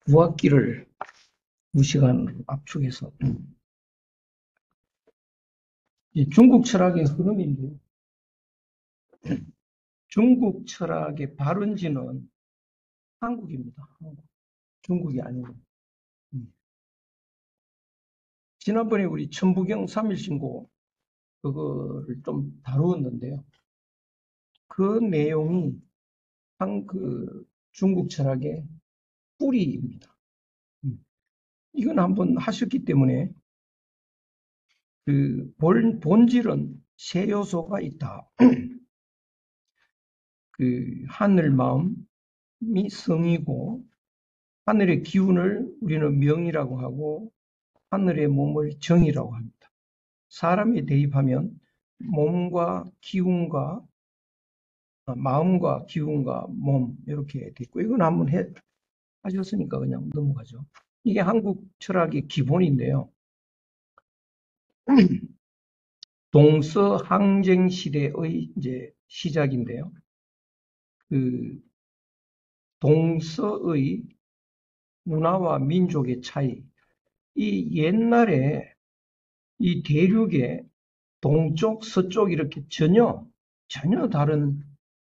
구학기를 2시간 압축해서 중국 철학의 흐름인데요. 중국 철학의 발원지는 한국입니다. 중국이 아니고. 지난번에 우리 천부경 3일신고 그거를 좀 다루었는데요. 그 내용이 중국 철학의 뿌리입니다. 이건 한번 하셨기 때문에 본질은 세 요소가 있다. 하늘 마음이 성이고, 하늘의 기운을 우리는 명이라고 하고, 하늘의 몸을 정이라고 합니다. 사람이 대입하면 몸과 기운과 마음과 기운과 몸 이렇게 돼 있고, 이건 한번 하셨으니까 그냥 넘어가죠. 이게 한국 철학의 기본인데요. 동서항쟁 시대의 이제 시작인데요. 동서의 문화와 민족의 차이. 이 옛날에 이 대륙에 동쪽, 서쪽 이렇게 전혀 다른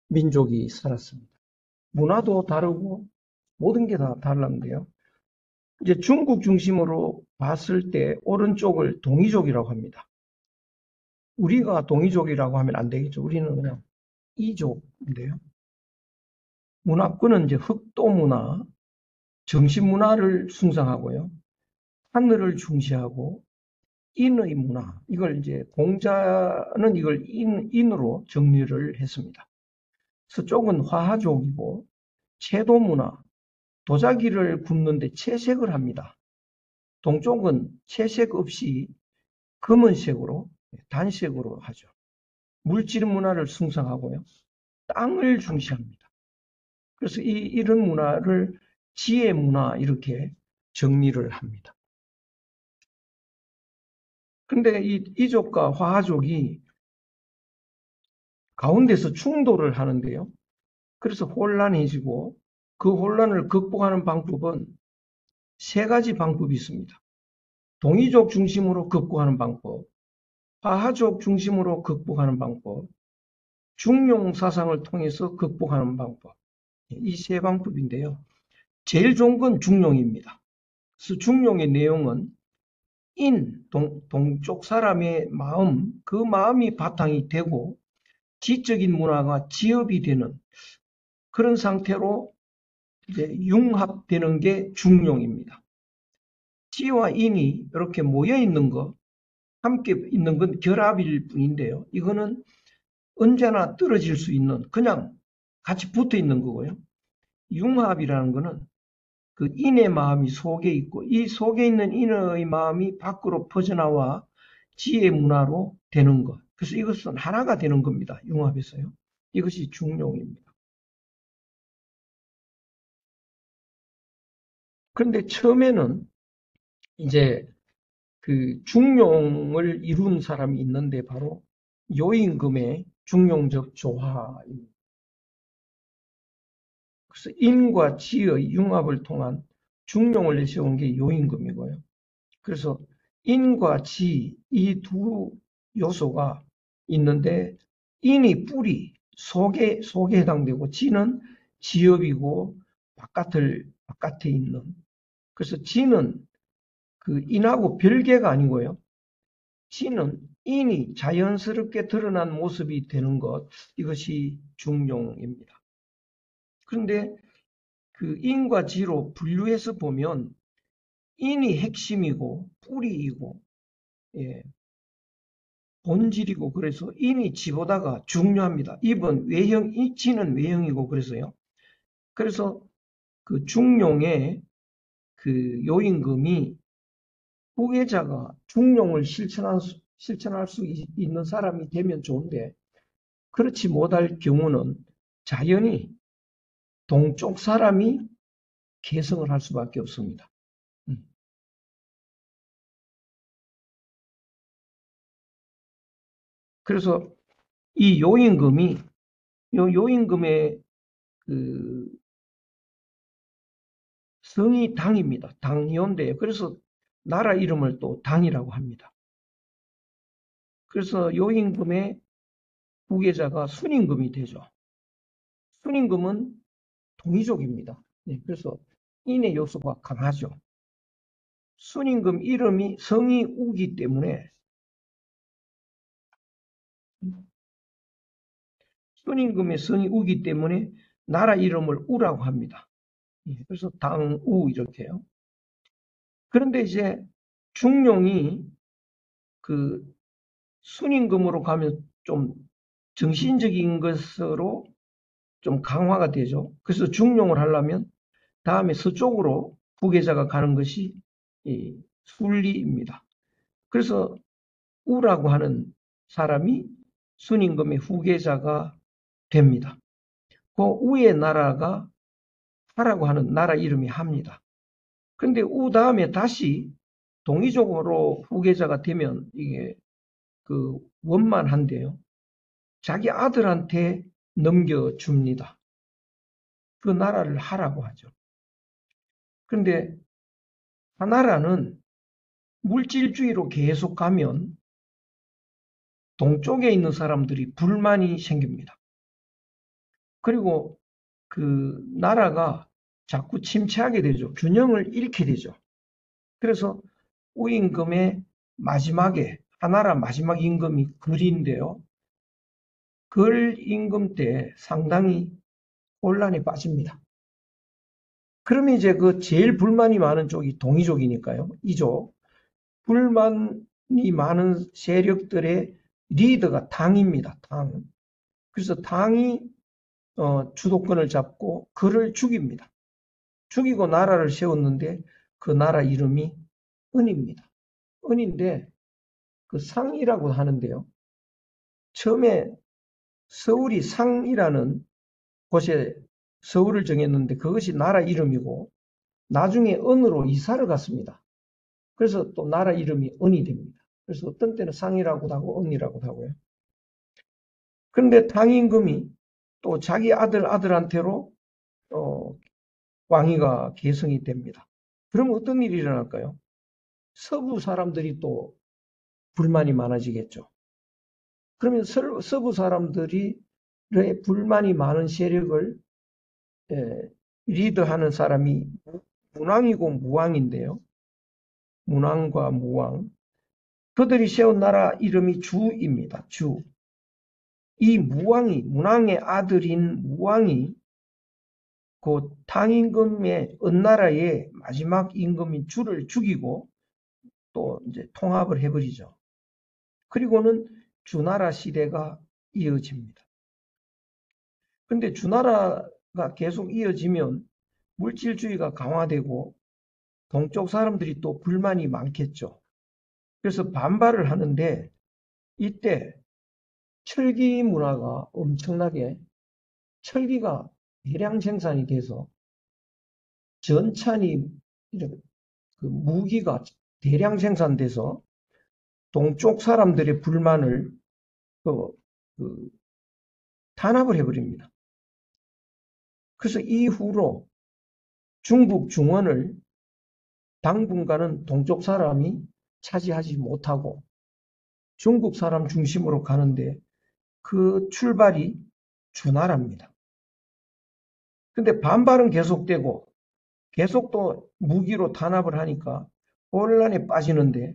민족이 살았습니다. 문화도 다르고 모든 게 다 달랐는데요. 이제 중국 중심으로 봤을 때 오른쪽을 동이족이라고 합니다. 우리가 동이족이라고 하면 안 되겠죠. 우리는 그냥 이족인데요. 문화권은 이제 흑도 문화, 정신 문화를 숭상하고요. 하늘을 중시하고 인의 문화, 이걸 이제 공자는 이걸 인으로 정리를 했습니다. 서쪽은 화하족이고 채도 문화, 도자기를 굽는데 채색을 합니다. 동쪽은 채색 없이 검은색으로 단색으로 하죠. 물질 문화를 숭상하고요. 땅을 중시합니다. 그래서 이런 문화를 지혜 문화 이렇게 정리를 합니다. 그런데 이 이족과 화하족이 가운데서 충돌을 하는데요. 그래서 혼란해지고 그 혼란을 극복하는 방법은 세 가지 방법이 있습니다. 동이족 중심으로 극복하는 방법, 화하족 중심으로 극복하는 방법, 중용 사상을 통해서 극복하는 방법. 이 세 방법인데요. 제일 좋은 건 중용입니다. 그래서 중용의 내용은 동쪽 사람의 마음, 그 마음이 바탕이 되고 지적인 문화가 지업이 되는 그런 상태로 이제 융합되는 게 중용입니다. 지와 인이 이렇게 모여 있는 거, 함께 있는 건 결합일 뿐인데요. 이거는 언제나 떨어질 수 있는, 그냥 같이 붙어 있는 거고요. 융합이라는 거는 그 인의 마음이 속에 있고, 이 속에 있는 인의 마음이 밖으로 퍼져나와 지의 문화로 되는 것. 그래서 이것은 하나가 되는 겁니다. 융합에서요. 이것이 중용입니다. 그런데 처음에는 이제 그 중용을 이룬 사람이 있는데 바로 요임금의 중용적 조화입니다. 그래서 인과 지의 융합을 통한 중용을 내세운 게 요임금이고요. 그래서 인과 지, 이 두 요소가 있는데 인이 뿌리, 속에 해당되고 지는 지엽이고 바깥에 있는. 그래서 지는 그 인하고 별개가 아니고요. 지는 인이 자연스럽게 드러난 모습이 되는 것, 이것이 중용입니다. 그런데 그 인과 지로 분류해서 보면 인이 핵심이고 뿌리이고 본질이고 그래서 인이 지보다가 중요합니다. 지는 외형이고 그래서요. 그래서 그 중용의 그 요임금이 후계자가 중용을 실천할 수 있는 사람이 되면 좋은데 그렇지 못할 경우는 자연히 동쪽 사람이 개성을 할 수밖에 없습니다. 그래서 이 요임금의 그 성이 당입니다. 당이온데요. 그래서 나라 이름을 또 당이라고 합니다. 그래서 요 임금의 후계자가 순임금이 되죠. 순임금은 동이족입니다. 네, 그래서 인의 요소가 강하죠. 순임금 이름이 성이 우기 때문에 순임금의 성이 우기 때문에 나라 이름을 우라고 합니다. 그래서 당우 이렇게요. 그런데 이제 중용이 그 순임금으로 가면 좀 정신적인 것으로 좀 강화가 되죠. 그래서 중용을 하려면 다음에 서쪽으로 후계자가 가는 것이 이 순리입니다. 그래서 우라고 하는 사람이 순임금의 후계자가 됩니다. 그 우의 나라가 하라고 하는 나라 이름이 합니다. 그런데 우 다음에 다시 동이족으로 후계자가 되면 이게 그 원만한데요. 자기 아들한테 넘겨줍니다. 그 나라를 하라고 하죠. 그런데 하나라는 물질주의로 계속 가면 동쪽에 있는 사람들이 불만이 생깁니다. 그리고 그 나라가 자꾸 침체하게 되죠. 균형을 잃게 되죠. 그래서 우임금의 마지막에 하나라 마지막 임금이 글인데요. 글 임금 때 상당히 혼란에 빠집니다. 그러면 이제 그 제일 불만이 많은 쪽이 동이족이니까요. 이족. 불만이 많은 세력들의 리더가 당입니다. 당. 그래서 당이 주도권을 잡고 그를 죽입니다. 죽이고 나라를 세웠는데 그 나라 이름이 은입니다. 은인데 그 상이라고 하는데요. 처음에 서울이 상이라는 곳에 서울을 정했는데 그것이 나라 이름이고 나중에 은으로 이사를 갔습니다. 그래서 또 나라 이름이 은이 됩니다. 그래서 어떤 때는 상이라고도 하고 은이라고도 하고요. 그런데 당임금이 또 자기 아들한테로 왕위가 계승이 됩니다. 그럼 어떤 일이 일어날까요? 서부 사람들이 또 불만이 많아지겠죠. 그러면 서부 사람들이 불만이 많은 세력을 리드하는 사람이 문왕이고 무왕인데요. 문왕과 무왕. 그들이 세운 나라 이름이 주입니다. 주. 이 문왕의 아들인 무왕이 그 당임금의 은나라의 마지막 임금인 주를 죽이고 또 이제 통합을 해버리죠. 그리고는 주나라 시대가 이어집니다. 근데 주나라가 계속 이어지면 물질주의가 강화되고 동쪽 사람들이 또 불만이 많겠죠. 그래서 반발을 하는데 이때 철기 문화가 엄청나게 철기가 대량 생산이 돼서 전찬이 그 무기가 대량 생산돼서 동쪽 사람들의 불만을 탄압을 해버립니다. 그래서 이후로 중국 중원을 당분간은 동쪽 사람이 차지하지 못하고 중국 사람 중심으로 가는데 그 출발이 주나라입니다. 근데 반발은 계속되고 계속 또 무기로 탄압을 하니까 혼란에 빠지는데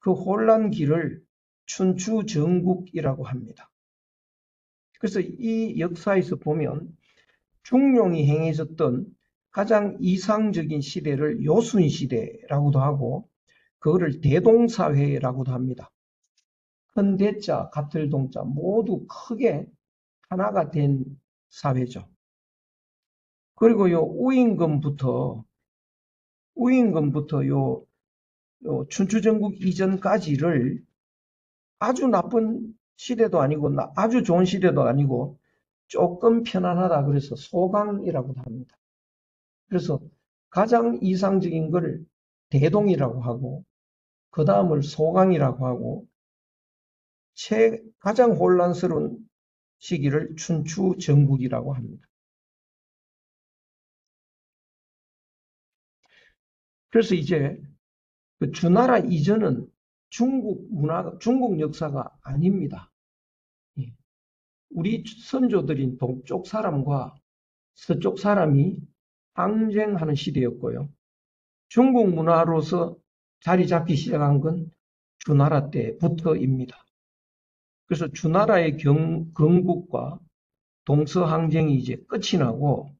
그 혼란기를 춘추전국이라고 합니다. 그래서 이 역사에서 보면 중용이 행해졌던 가장 이상적인 시대를 요순시대라고도 하고 그거를 대동사회라고도 합니다. 큰 대자, 같을 동자 모두 크게 하나가 된 사회죠. 그리고 요 우임금부터 요 춘추전국 이전까지를 아주 나쁜 시대도 아니고 아주 좋은 시대도 아니고 조금 편안하다 그래서 소강이라고도 합니다. 그래서 가장 이상적인 걸 대동이라고 하고 그 다음을 소강이라고 하고 가장 혼란스러운 시기를 춘추전국이라고 합니다. 그래서 이제 그 주나라 이전은 중국 역사가 아닙니다. 예. 우리 선조들인 동쪽 사람과 서쪽 사람이 항쟁하는 시대였고요. 중국 문화로서 자리 잡기 시작한 건 주나라 때부터입니다. 그래서 주나라의 건국과 동서항쟁이 이제 끝이 나고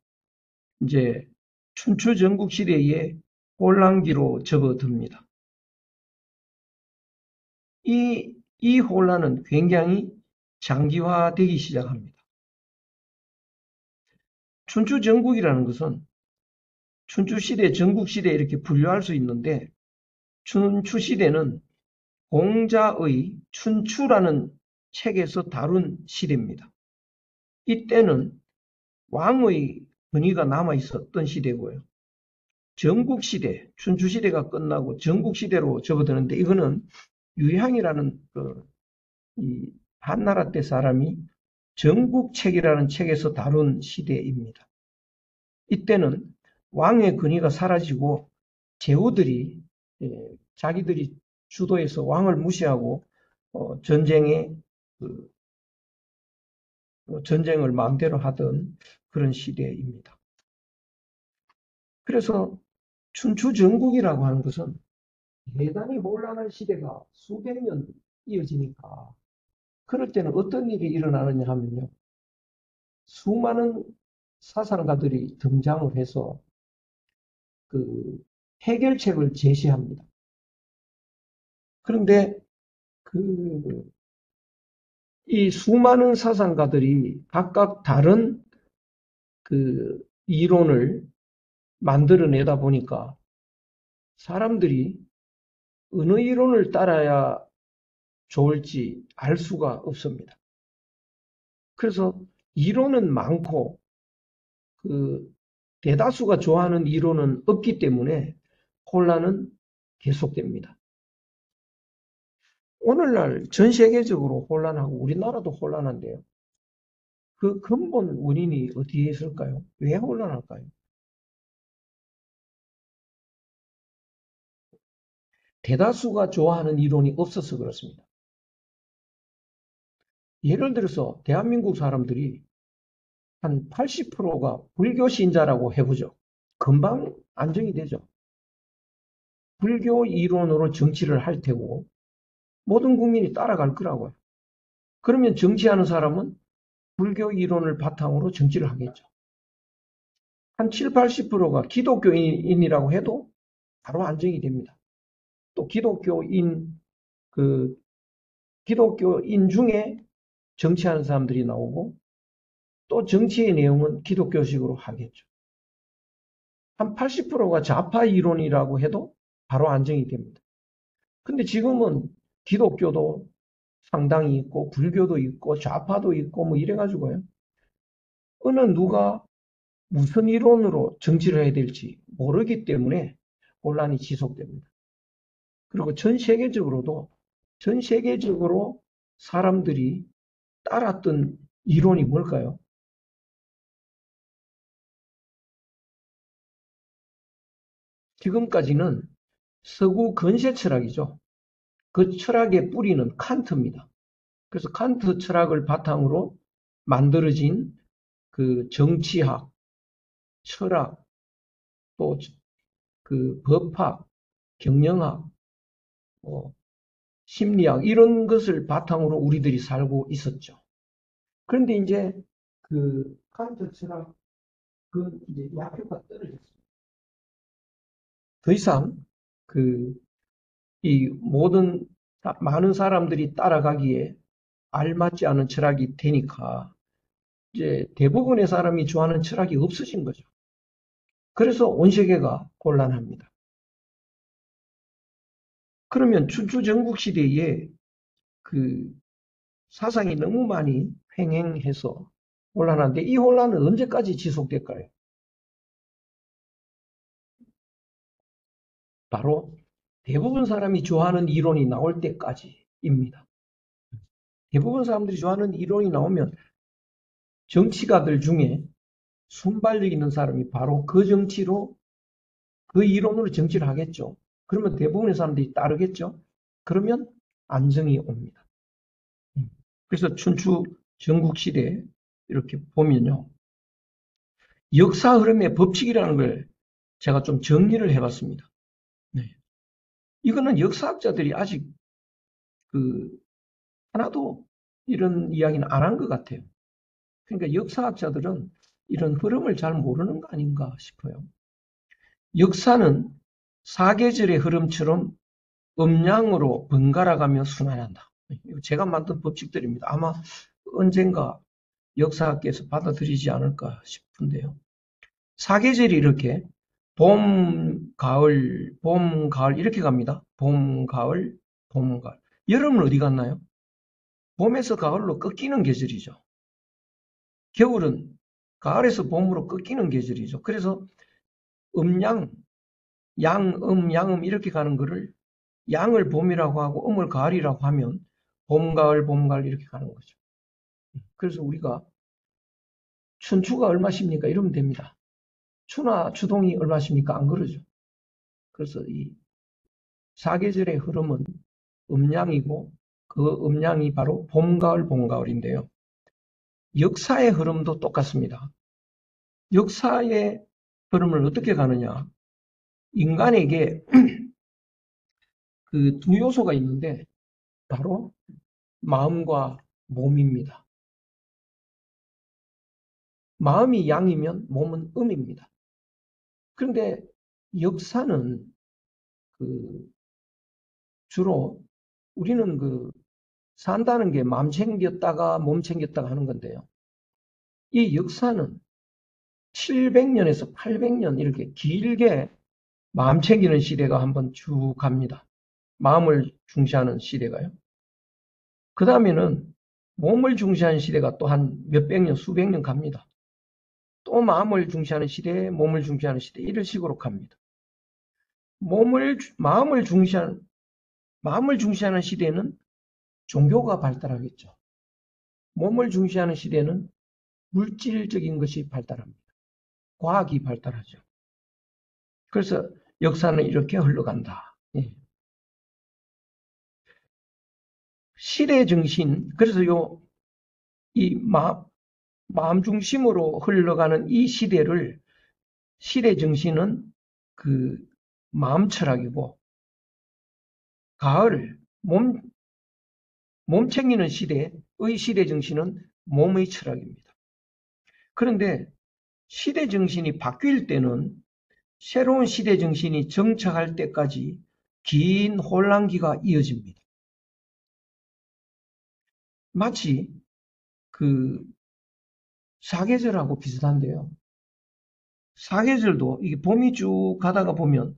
이제 춘추 전국 시대의 혼란기로 접어듭니다. 이 혼란은 굉장히 장기화되기 시작합니다. 춘추 전국이라는 것은 춘추 시대, 전국 시대 이렇게 분류할 수 있는데 춘추 시대는 공자의 춘추라는 책에서 다룬 시대입니다. 이때는 왕의 권위가 남아 있었던 시대고요. 전국시대, 춘추시대가 끝나고 전국시대로 접어드는데 이거는 유향이라는 이 한나라 때 사람이 전국책이라는 책에서 다룬 시대입니다. 이때는 왕의 권위가 사라지고 제후들이 자기들이 주도해서 왕을 무시하고 전쟁을 마음대로 하던 그런 시대입니다. 그래서 춘추전국이라고 하는 것은 대단히 혼란한 시대가 수백 년 이어지니까 그럴 때는 어떤 일이 일어나느냐 하면요. 수많은 사상가들이 등장을 해서 그 해결책을 제시합니다. 그런데 이 수많은 사상가들이 각각 다른 이론을 만들어내다 보니까 사람들이 어느 이론을 따라야 좋을지 알 수가 없습니다. 그래서 이론은 많고 대다수가 좋아하는 이론은 없기 때문에 혼란은 계속됩니다. 오늘날 전 세계적으로 혼란하고 우리나라도 혼란한데요. 그 근본 원인이 어디에 있을까요? 왜 혼란할까요? 대다수가 좋아하는 이론이 없어서 그렇습니다. 예를 들어서 대한민국 사람들이 한 80%가 불교 신자라고 해보죠. 금방 안정이 되죠. 불교 이론으로 정치를 할 테고 모든 국민이 따라갈 거라고요. 그러면 정치하는 사람은 불교 이론을 바탕으로 정치를 하겠죠. 한 7, 80%가 기독교인이라고 해도 바로 안정이 됩니다. 또 기독교인 중에 정치하는 사람들이 나오고 또 정치의 내용은 기독교식으로 하겠죠. 한 80%가 좌파 이론이라고 해도 바로 안정이 됩니다. 근데 지금은 기독교도 상당히 있고 불교도 있고 좌파도 있고 뭐 이래가지고요. 어느 누가 무슨 이론으로 정치를 해야 될지 모르기 때문에 혼란이 지속됩니다. 그리고 전 세계적으로 사람들이 따랐던 이론이 뭘까요? 지금까지는 서구 근세 철학이죠. 그 철학의 뿌리는 칸트입니다. 그래서 칸트 철학을 바탕으로 만들어진 그 정치학, 철학, 또 그 법학, 경영학, 심리학 이런 것을 바탕으로 우리들이 살고 있었죠. 그런데 이제 그 칸트 철학 이제 약효가 떨어졌습니다. 더 이상 이 많은 사람들이 따라가기에 알맞지 않은 철학이 되니까 이제 대부분의 사람이 좋아하는 철학이 없어진 거죠. 그래서 온 세계가 곤란합니다. 그러면 춘추전국 시대에 사상이 너무 많이 횡행해서 혼란한데 이 혼란은 언제까지 지속될까요? 바로 대부분 사람이 좋아하는 이론이 나올 때까지입니다. 대부분 사람들이 좋아하는 이론이 나오면 정치가들 중에 순발력 있는 사람이 바로 그 정치로 그 이론으로 정치를 하겠죠. 그러면 대부분의 사람들이 따르겠죠. 그러면 안정이 옵니다. 그래서 춘추 전국시대 이렇게 보면요. 역사 흐름의 법칙이라는 걸 제가 좀 정리를 해봤습니다. 네. 이거는 역사학자들이 아직 하나도 이런 이야기는 안 한 것 같아요. 그러니까 역사학자들은 이런 흐름을 잘 모르는 거 아닌가 싶어요. 역사는 사계절의 흐름처럼 음양으로 번갈아가며 순환한다. 이거 제가 만든 법칙들입니다. 아마 언젠가 역사학계에서 받아들이지 않을까 싶은데요. 사계절이 이렇게 봄, 가을, 봄, 가을 이렇게 갑니다. 봄, 가을, 봄, 가을. 여름은 어디 갔나요? 봄에서 가을로 꺾이는 계절이죠. 겨울은 가을에서 봄으로 꺾이는 계절이죠. 그래서 음양, 양음 이렇게 가는 거를 양을 봄이라고 하고 음을 가을이라고 하면 봄, 가을, 봄, 가을 이렇게 가는 거죠. 그래서 우리가 춘추가 얼마십니까? 이러면 됩니다. 추나 추동이 얼마십니까? 안 그러죠. 그래서 이 사계절의 흐름은 음양이고 그 음양이 바로 봄, 가을, 봄, 가을인데요. 역사의 흐름도 똑같습니다. 역사의 흐름을 어떻게 가느냐? 인간에게 그 두 요소가 있는데 바로 마음과 몸입니다. 마음이 양이면 몸은 음입니다. 그런데 역사는 주로 우리는 산다는 게 마음 챙겼다가 몸 챙겼다가 하는 건데요. 이 역사는 700년에서 800년 이렇게 길게 마음 챙기는 시대가 한번 쭉 갑니다. 마음을 중시하는 시대가요. 그 다음에는 몸을 중시하는 시대가 또 한 몇백 년, 수백 년 갑니다. 또 마음을 중시하는 시대, 몸을 중시하는 시대 이런 식으로 갑니다. 마음을 중시하는 시대는 종교가 발달하겠죠. 몸을 중시하는 시대는 물질적인 것이 발달합니다. 과학이 발달하죠. 그래서 역사는 이렇게 흘러간다. 예. 시대 정신, 그래서 이 마음 중심으로 흘러가는 이 시대 정신은 마음 철학이고, 가을, 몸 챙기는 시대의 시대 정신은 몸의 철학입니다. 그런데 시대 정신이 바뀔 때는 새로운 시대 정신이 정착할 때까지 긴 혼란기가 이어집니다. 마치 사계절하고 비슷한데요. 사계절도 이게 봄이 쭉 가다가 보면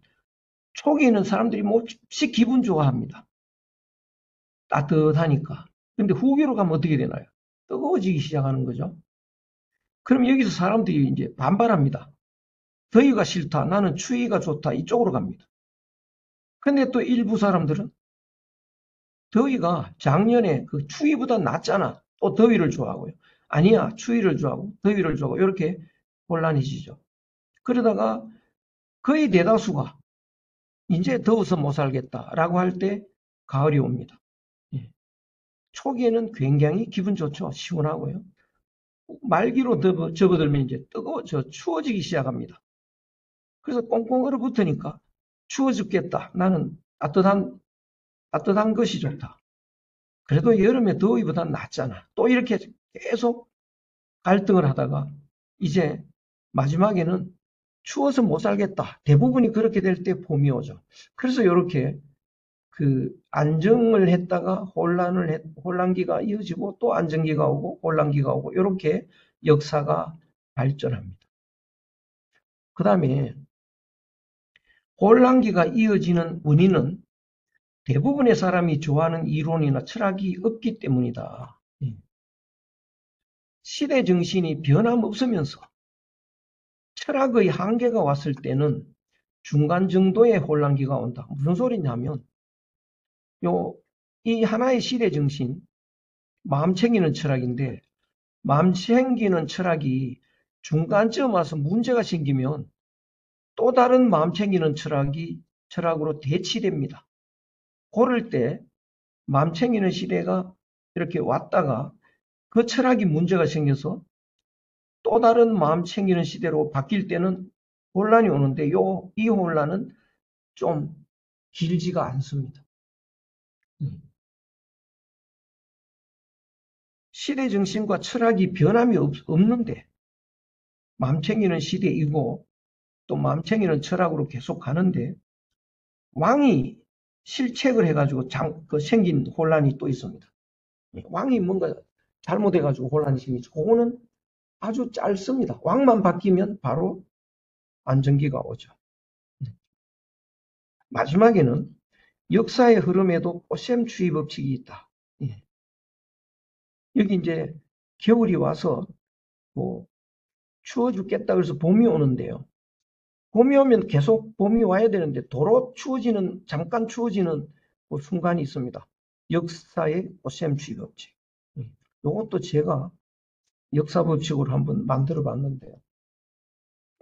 초기에는 사람들이 몹시 기분 좋아합니다. 따뜻하니까. 근데 후기로 가면 어떻게 되나요? 뜨거워지기 시작하는 거죠. 그럼 여기서 사람들이 이제 반발합니다. 더위가 싫다. 나는 추위가 좋다. 이쪽으로 갑니다. 근데 또 일부 사람들은 더위가 작년에 그 추위보다 낫잖아. 또 더위를 좋아하고요. 아니야. 추위를 좋아하고 더위를 좋아하고 이렇게 혼란해지죠. 그러다가 거의 대다수가 이제 더워서 못 살겠다라고 할 때 가을이 옵니다. 예. 초기에는 굉장히 기분 좋죠. 시원하고요. 말기로 접어들면 이제 추워지기 시작합니다. 그래서 꽁꽁 얼어붙으니까 추워 죽겠다. 나는 따뜻한 것이 좋다. 그래도 여름에 더위보다 낫잖아. 또 이렇게 계속 갈등을 하다가 이제 마지막에는 추워서 못 살겠다. 대부분이 그렇게 될 때 봄이 오죠. 그래서 이렇게 안정을 했다가 혼란기가 이어지고 또 안정기가 오고 혼란기가 오고 이렇게 역사가 발전합니다. 그 다음에 혼란기가 이어지는 원인은 대부분의 사람이 좋아하는 이론이나 철학이 없기 때문이다. 시대 정신이 변함없으면서 철학의 한계가 왔을 때는 중간 정도의 혼란기가 온다. 무슨 소리냐면 이 하나의 시대 정신, 마음 챙기는 철학인데 마음 챙기는 철학이 중간쯤 와서 문제가 생기면 또 다른 마음 챙기는 철학으로 대치됩니다. 그럴 때 마음 챙기는 시대가 이렇게 왔다가 그 철학이 문제가 생겨서 또 다른 마음 챙기는 시대로 바뀔 때는 혼란이 오는데 이 혼란은 좀 길지가 않습니다. 시대 정신과 철학이 변함이 없는데 마음 챙기는 시대이고 또 마음 챙기는 철학으로 계속 가는데 왕이 실책을 해가지고 생긴 혼란이 또 있습니다. 왕이 뭔가 잘못해가지고 혼란이 생기죠. 그거는 아주 짧습니다. 왕만 바뀌면 바로 안정기가 오죠. 마지막에는 역사의 흐름에도 꽃샘추위 법칙이 있다. 예. 여기 이제 겨울이 와서 뭐 추워 죽겠다 그래서 봄이 오는데요. 봄이 오면 계속 봄이 와야 되는데 도로 잠깐 추워지는 뭐 순간이 있습니다. 역사의 꽃샘추위 법칙. 이것도 제가 역사 법칙으로 한번 만들어 봤는데요.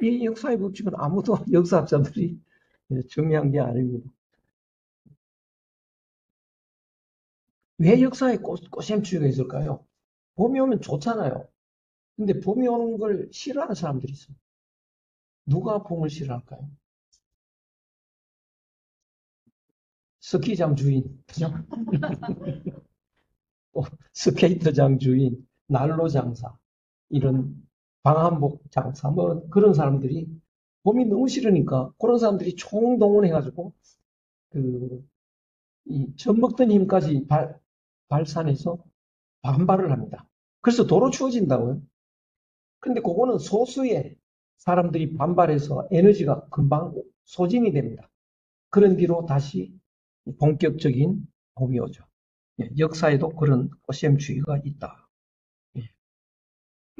이 역사의 법칙은 아무도 역사학자들이 정리한 게 아닙니다. 왜 역사에 꽃샘추위가 있을까요? 봄이 오면 좋잖아요. 근데 봄이 오는 걸 싫어하는 사람들이 있어요. 누가 봄을 싫어할까요? 스키장 주인, 그죠? 스케이트장 주인, 난로 장사, 이런 방한복 장사, 뭐 그런 사람들이 봄이 너무 싫으니까 그런 사람들이 총동원해가지고 이 젖먹던 힘까지 발산해서 반발을 합니다. 그래서 도로 추워진다고요. 근데 그거는 소수의 사람들이 반발해서 에너지가 금방 소진이 됩니다. 그런 뒤로 다시 본격적인 봄이 오죠. 역사에도 그런 꽃샘추위가 있다.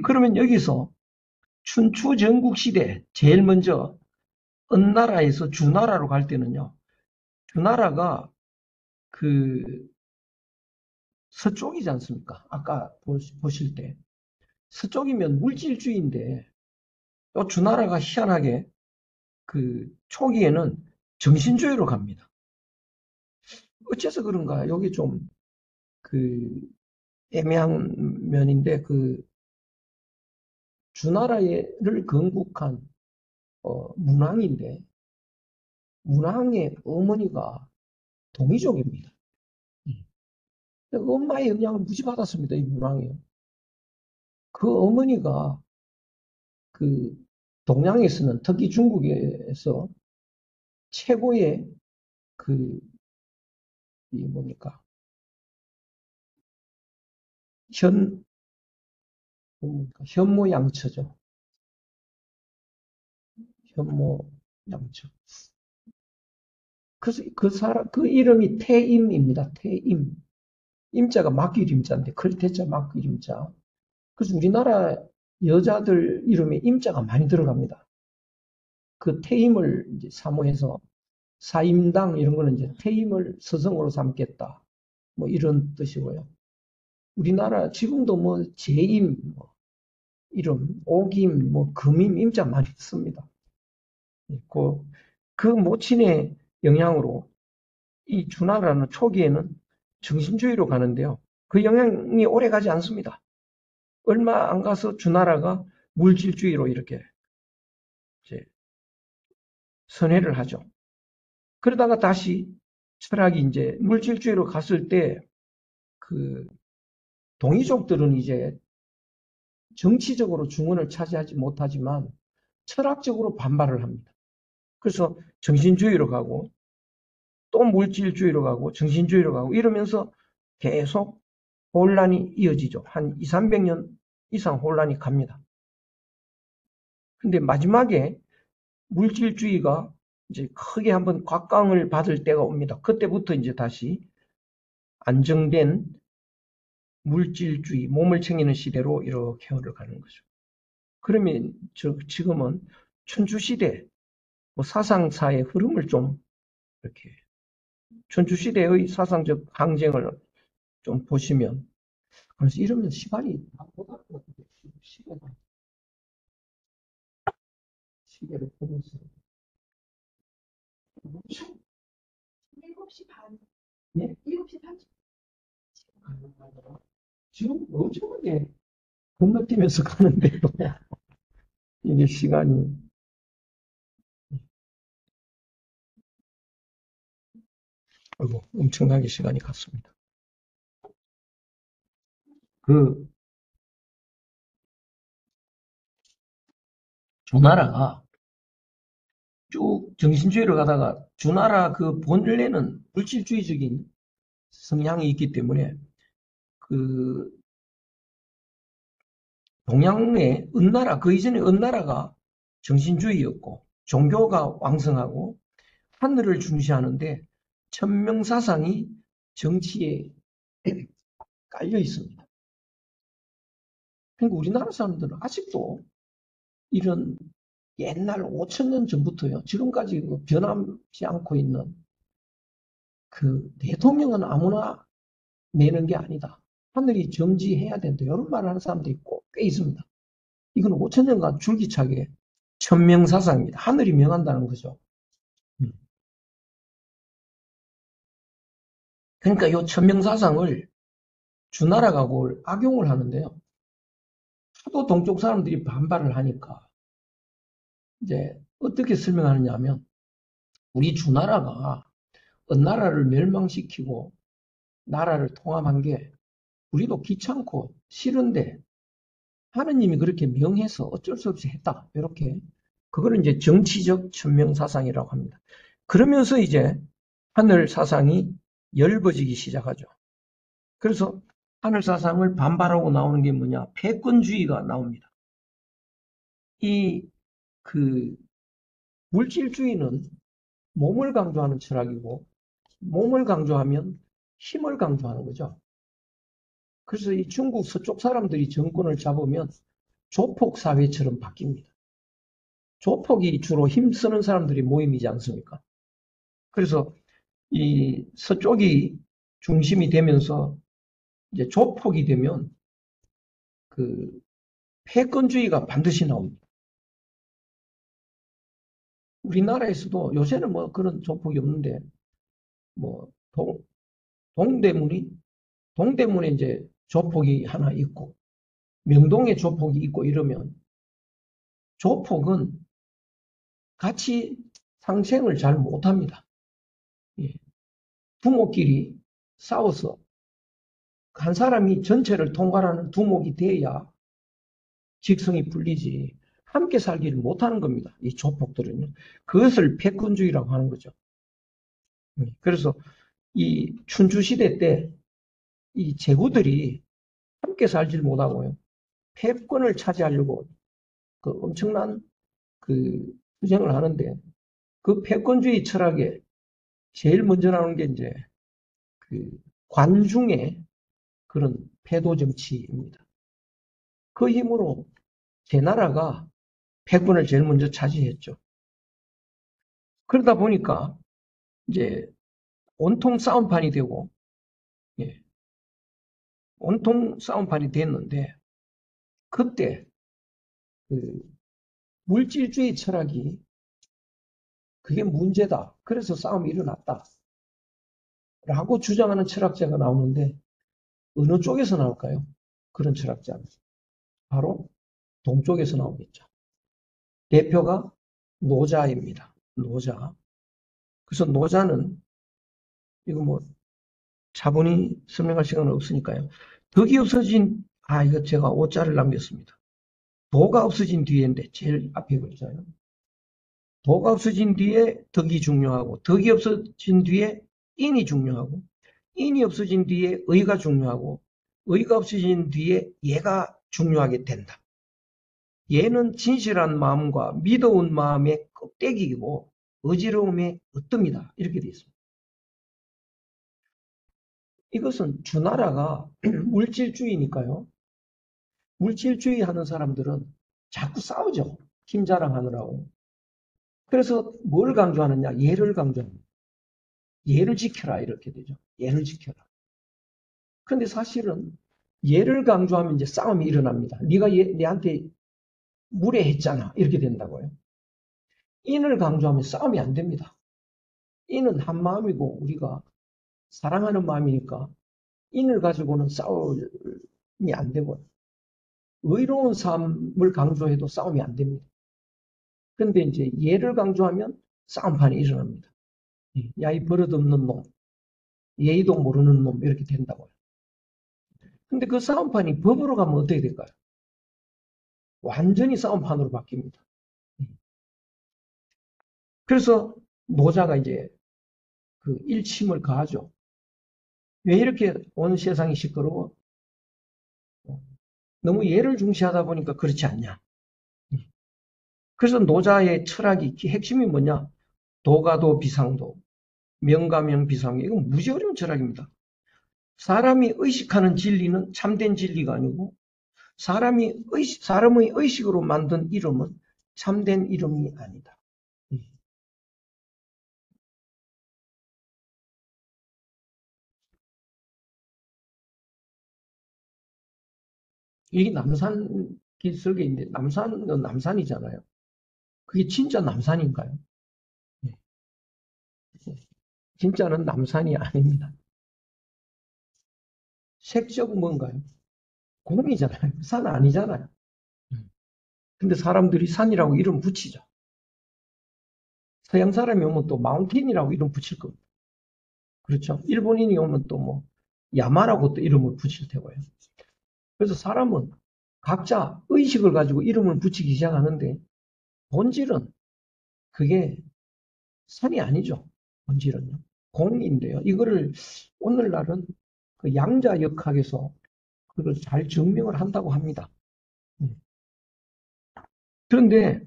그러면 여기서 춘추 전국시대 제일 먼저 은나라에서 주나라로 갈 때는요. 주나라가 그 서쪽이지 않습니까? 아까 보실 때 서쪽이면 물질주의인데 또 주나라가 희한하게 그 초기에는 정신주의로 갑니다. 어째서 그런가? 여기 좀 그 애매한 면인데 그 주나라를 건국한 문왕인데 문왕의 어머니가 동이족입니다. 엄마의 영향을 무지 받았습니다. 이 문왕이요. 그 어머니가 그 동양에서는 특히 중국에서 최고의 그 이 뭡니까 현모양처죠. 현모양처. 그래서 그 이름이 태임입니다. 태임. 임자가 맡길 임자인데 클태자 맡길 임자. 그래서 우리나라 여자들 이름에 임자가 많이 들어갑니다. 그 태임을 이제 사모해서 사임당 이런 거는 이제 태임을 서성으로 삼겠다. 뭐 이런 뜻이고요. 우리나라 지금도 뭐 제임, 뭐 이름, 오김, 뭐 금임, 임자 많이 씁니다. 그 모친의 영향으로 이 주나라는 초기에는 정신주의로 가는데요. 그 영향이 오래 가지 않습니다. 얼마 안 가서 주나라가 물질주의로 이렇게 이제 선회를 하죠. 그러다가 다시 철학이 이제 물질주의로 갔을 때 그 동이족들은 이제 정치적으로 중원을 차지하지 못하지만 철학적으로 반발을 합니다. 그래서 정신주의로 가고 또 물질주의로 가고 정신주의로 가고 이러면서 계속 혼란이 이어지죠. 한 2, 300년 이상 혼란이 갑니다. 근데 마지막에 물질주의가 이제 크게 한번 곽강을 받을 때가 옵니다. 그때부터 이제 다시 안정된 물질주의, 몸을 챙기는 시대로 이렇게 흘러가는 거죠. 그러면 지금은 춘추시대 뭐 사상사의 흐름을 좀 이렇게 춘추시대의 사상적 항쟁을 좀 보시면 그래서 이러면 시간이 나보다 시계를 보고 있어요. 7시 반. 예? 7시 30분. 지금 엄청나게 건너뛰면서 가는데도 이게 시간이 아이고, 엄청나게 시간이 갔습니다. 그 주나라가 쭉 정신주의로 가다가 주나라 그 본래는 물질주의적인 성향이 있기 때문에 그 동양의 은나라 그 이전에 은나라가 정신주의였고 종교가 왕성하고 하늘을 중시하는데 천명사상이 정치에 깔려 있습니다. 그러니까 우리나라 사람들은 아직도 이런 옛날 5천 년 전부터요. 지금까지 변함지 않고 있는 그 대통령은 아무나 내는 게 아니다. 하늘이 정지해야 된다. 이런 말을 하는 사람도 있고 꽤 있습니다. 이건 5천 년간 줄기차게 천명사상입니다. 하늘이 명한다는 거죠. 그러니까 이 천명사상을 주나라가 그걸 악용을 하는데요. 하도 동쪽 사람들이 반발을 하니까 이제 어떻게 설명하느냐 하면 우리 주나라가 은나라를 멸망시키고 나라를 통합한 게 우리도 귀찮고 싫은데 하느님이 그렇게 명해서 어쩔 수 없이 했다. 이렇게 그거를 이제 정치적 천명사상이라고 합니다. 그러면서 이제 하늘 사상이 엷어지기 시작하죠. 그래서 하늘 사상을 반발하고 나오는 게 뭐냐? 패권주의가 나옵니다. 이 그 물질주의는 몸을 강조하는 철학이고 몸을 강조하면 힘을 강조하는 거죠. 그래서 이 중국 서쪽 사람들이 정권을 잡으면 조폭 사회처럼 바뀝니다. 조폭이 주로 힘쓰는 사람들이 모임이지 않습니까? 그래서 이 서쪽이 중심이 되면서 이제 조폭이 되면 그 패권주의가 반드시 나옵니다. 우리나라에서도 요새는 뭐 그런 조폭이 없는데 뭐 동대문에 이제 조폭이 하나 있고 명동에 조폭이 있고 이러면 조폭은 같이 상생을 잘 못합니다. 예. 두목끼리 싸워서 한 사람이 전체를 통괄하는 두목이 돼야 직성이 풀리지 함께 살기를 못하는 겁니다. 이 조폭들은요. 그것을 패권주의라고 하는 거죠. 그래서 이 춘추시대 때 이 제후들이 함께 살질 못하고요. 패권을 차지하려고 그 엄청난 그 투쟁을 하는데 그 패권주의 철학에 제일 먼저 나오는 게 이제 그 관중의 그런 패도 정치입니다. 그 힘으로 제 나라가 패권을 제일 먼저 차지했죠. 그러다 보니까 이제 온통 싸움판이 되고, 예, 온통 싸움판이 됐는데 그때 그 물질주의 철학이 그게 문제다. 그래서 싸움이 일어났다. 라고 주장하는 철학자가 나오는데 어느 쪽에서 나올까요? 그런 철학자는 바로 동쪽에서 나오겠죠. 대표가 노자입니다. 노자. 그래서 노자는 이거 뭐 차분히 설명할 시간은 없으니까요. 덕이 없어진 이거 제가 오자를 남겼습니다. 도가 없어진 뒤에인데 제일 앞에 글자요. 도가 없어진 뒤에 덕이 중요하고 덕이 없어진 뒤에 인이 중요하고 인이 없어진 뒤에 의가 중요하고 의가 없어진 뒤에 예가 중요하게 된다. 예는 진실한 마음과 믿어온 마음의 껍데기이고 어지러움의 으뜸이다. 이렇게 되어 있습니다. 이것은 주나라가 물질주의니까요. 물질주의 하는 사람들은 자꾸 싸우죠. 힘 자랑하느라고. 그래서 뭘 강조하느냐? 예를 강조합니다. 예를 지켜라 이렇게 되죠. 예를 지켜라. 그런데 사실은 예를 강조하면 이제 싸움이 일어납니다. 네가 내한테 무례했잖아 이렇게 된다고요. 인을 강조하면 싸움이 안 됩니다. 이는 한 마음이고 우리가 사랑하는 마음이니까 인을 가지고는 싸움이 안 되고 의로운 삶을 강조해도 싸움이 안 됩니다. 그런데 이제 예를 강조하면 싸움판이 일어납니다. 야, 이 버릇없는 놈, 예의도 모르는 놈 이렇게 된다고요. 근데 그 싸움판이 법으로 가면 어떻게 될까요? 완전히 싸움판으로 바뀝니다. 그래서 노자가 이제 그 일침을 가하죠. 왜 이렇게 온 세상이 시끄러워? 너무 예를 중시하다 보니까 그렇지 않냐. 그래서 노자의 철학이 핵심이 뭐냐? 도가도 비상도, 명가명 비상도. 이건 무지 어려운 철학입니다. 사람이 의식하는 진리는 참된 진리가 아니고 사람의 의식으로 만든 이름은 참된 이름이 아니다. 이게 남산 기슭인데 남산은 남산이잖아요. 그게 진짜 남산인가요? 진짜는 남산이 아닙니다. 색적 뭔가요? 공이잖아요. 산 아니잖아요. 근데 사람들이 산이라고 이름 붙이죠. 서양 사람이 오면 또 마운틴이라고 이름 붙일 겁니다. 그렇죠? 일본인이 오면 또 뭐 야마라고 또 이름을 붙일 테고요. 그래서 사람은 각자 의식을 가지고 이름을 붙이기 시작하는데 본질은 그게 산이 아니죠. 본질은요. 공인데요. 이거를 오늘날은 그 양자역학에서 그걸 잘 증명을 한다고 합니다. 그런데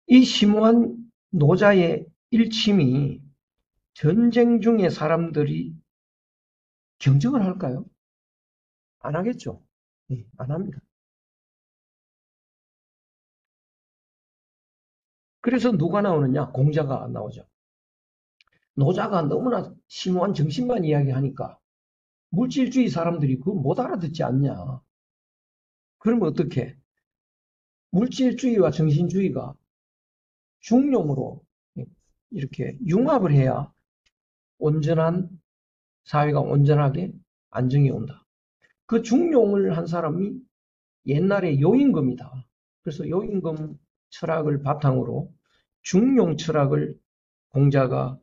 이 심오한 노자의 일침이 전쟁 중에 사람들이 경쟁을 할까요? 안 하겠죠. 안 합니다. 그래서 누가 나오느냐? 공자가 나오죠. 노자가 너무나 심오한 정신만 이야기하니까 물질주의 사람들이 그거 못 알아듣지 않냐. 그러면 어떻게? 물질주의와 정신주의가 중용으로 이렇게 융합을 해야 온전한 사회가 온전하게 안정이 온다. 그 중용을 한 사람이 옛날에 요임금이다. 그래서 요임금 철학을 바탕으로 중용 철학을 공자가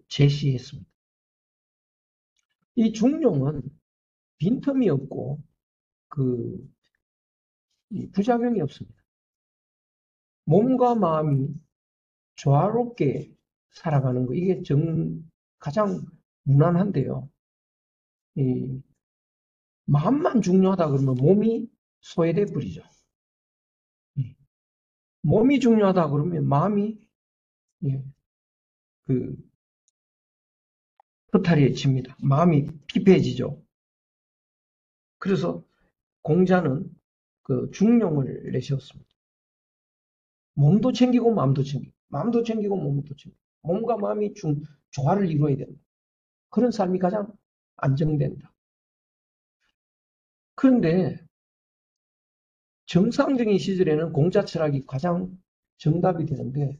제시했습니다. 이 중용은 빈틈이 없고 그 부작용이 없습니다. 몸과 마음이 조화롭게 살아가는 거 이게 가장 무난한데요. 이 마음만 중요하다 그러면 몸이 소외돼 버리죠. 몸이 중요하다 그러면 마음이 그 허탈해집니다. 마음이 피폐해지죠. 그래서 공자는 그 중용을 내세웠습니다. 몸도 챙기고 마음도 챙기고 마음도 챙기고 몸도 챙기고 몸과 마음이 조화를 이루어야 된다. 그런 삶이 가장 안정된다. 그런데 정상적인 시절에는 공자 철학이 가장 정답이 되는데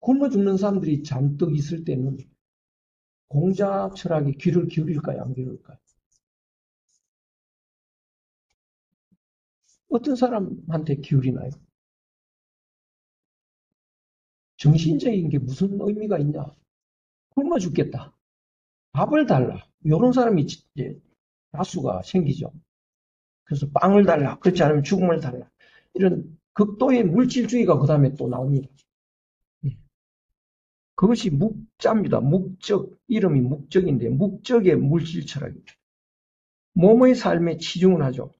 굶어 죽는 사람들이 잔뜩 있을 때는 공자 철학에 귀를 기울일까요? 안 기울일까요? 어떤 사람한테 기울이나요? 정신적인 게 무슨 의미가 있냐? 굶어 죽겠다. 밥을 달라. 이런 사람이 이제 다수가 생기죠. 그래서 빵을 달라. 그렇지 않으면 죽음을 달라. 이런 극도의 물질주의가 그 다음에 또 나옵니다. 그것이 묵자입니다. 묵적. 이름이 묵적인데 묵적의 물질 철학입니다. 몸의 삶에 치중을 하죠.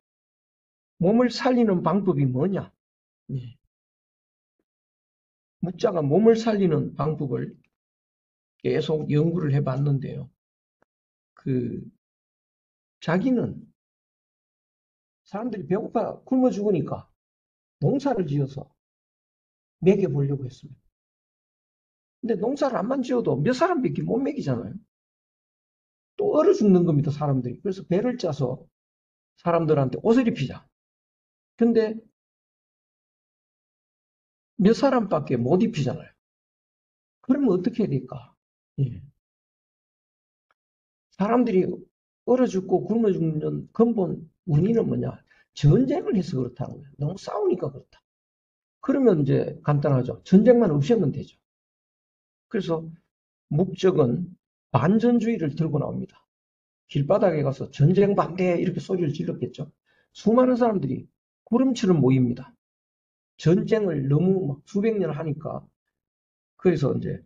몸을 살리는 방법이 뭐냐? 묵자가 몸을 살리는 방법을 계속 연구를 해봤는데요. 자기는 사람들이 배고파 굶어 죽으니까 농사를 지어서 먹여보려고 했습니다. 근데 농사를 안만 지어도 몇 사람밖에 못 먹이잖아요. 또 얼어 죽는 겁니다, 사람들이. 그래서 배를 짜서 사람들한테 옷을 입히자. 근데 몇 사람밖에 못 입히잖아요. 그러면 어떻게 해야 될까? 예. 사람들이 얼어 죽고 굶어 죽는 근본 원인은 뭐냐? 전쟁을 해서 그렇다는 거예요. 너무 싸우니까 그렇다. 그러면 이제 간단하죠. 전쟁만 없애면 되죠. 그래서 목적은 반전주의를 들고 나옵니다. 길바닥에 가서 전쟁 반대 이렇게 소리를 질렀겠죠. 수많은 사람들이 구름처럼 모입니다. 전쟁을 너무 막 수백 년 하니까. 그래서 이제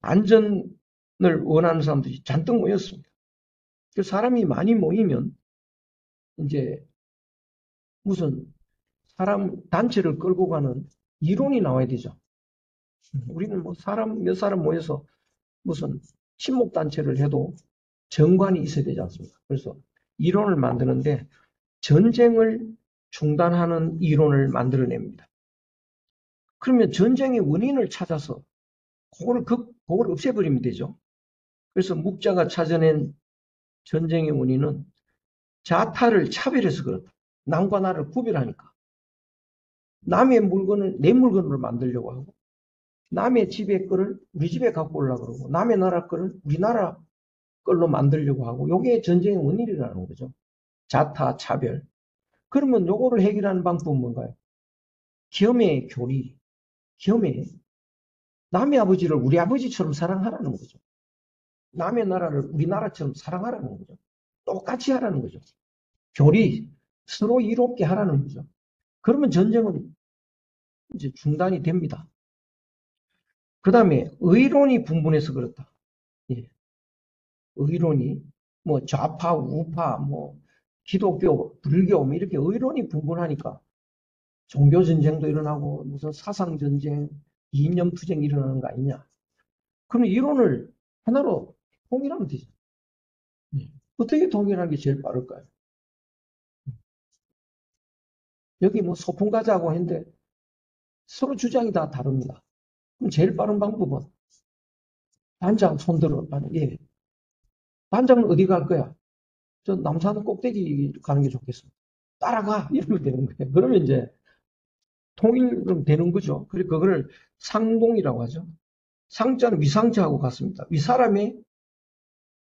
안전을 원하는 사람들이 잔뜩 모였습니다. 그 사람이 많이 모이면 이제 무슨 사람 단체를 끌고 가는 이론이 나와야 되죠. 우리는 뭐 사람 몇 사람 모여서 무슨 친목 단체를 해도 정관이 있어야 되지 않습니까? 그래서 이론을 만드는데 전쟁을 중단하는 이론을 만들어냅니다. 그러면 전쟁의 원인을 찾아서 그걸 없애버리면 되죠. 그래서 묵자가 찾아낸 전쟁의 원인은 자타를 차별해서 그렇다. 남과 나를 구별하니까. 남의 물건을 내 물건으로 만들려고 하고, 남의 집의 거를 우리 집에 갖고 오려고 그러고, 남의 나라 거를 우리나라 걸로 만들려고 하고, 요게 전쟁의 원인이라는 거죠. 자타, 차별. 그러면 요거를 해결하는 방법은 뭔가요? 겸해, 교리. 겸해. 남의 아버지를 우리 아버지처럼 사랑하라는 거죠. 남의 나라를 우리나라처럼 사랑하라는 거죠. 똑같이 하라는 거죠. 교리, 서로 이롭게 하라는 거죠. 그러면 전쟁은 이제 중단이 됩니다. 그 다음에 의론이 분분해서 그렇다. 예. 의론이 뭐 좌파, 우파, 뭐 기독교, 불교 뭐 이렇게 의론이 분분하니까 종교 전쟁도 일어나고 무슨 사상 전쟁, 이념 투쟁이 일어나는 거 아니냐. 그럼 이론을 하나로 통일하면 되죠. 예. 어떻게 통일하는 게 제일 빠를까요? 여기 뭐 소풍 가자고 했는데 서로 주장이 다 다릅니다. 그럼 제일 빠른 방법은 반장 손들어. 예. 반장은 어디 갈 거야? 저 남산 꼭대기 가는 게 좋겠습니다. 따라가! 이러면 되는 거예요. 그러면 이제 통일은 되는 거죠. 그리고 그거를 상동이라고 하죠. 상자는 위상자하고 같습니다. 위사람의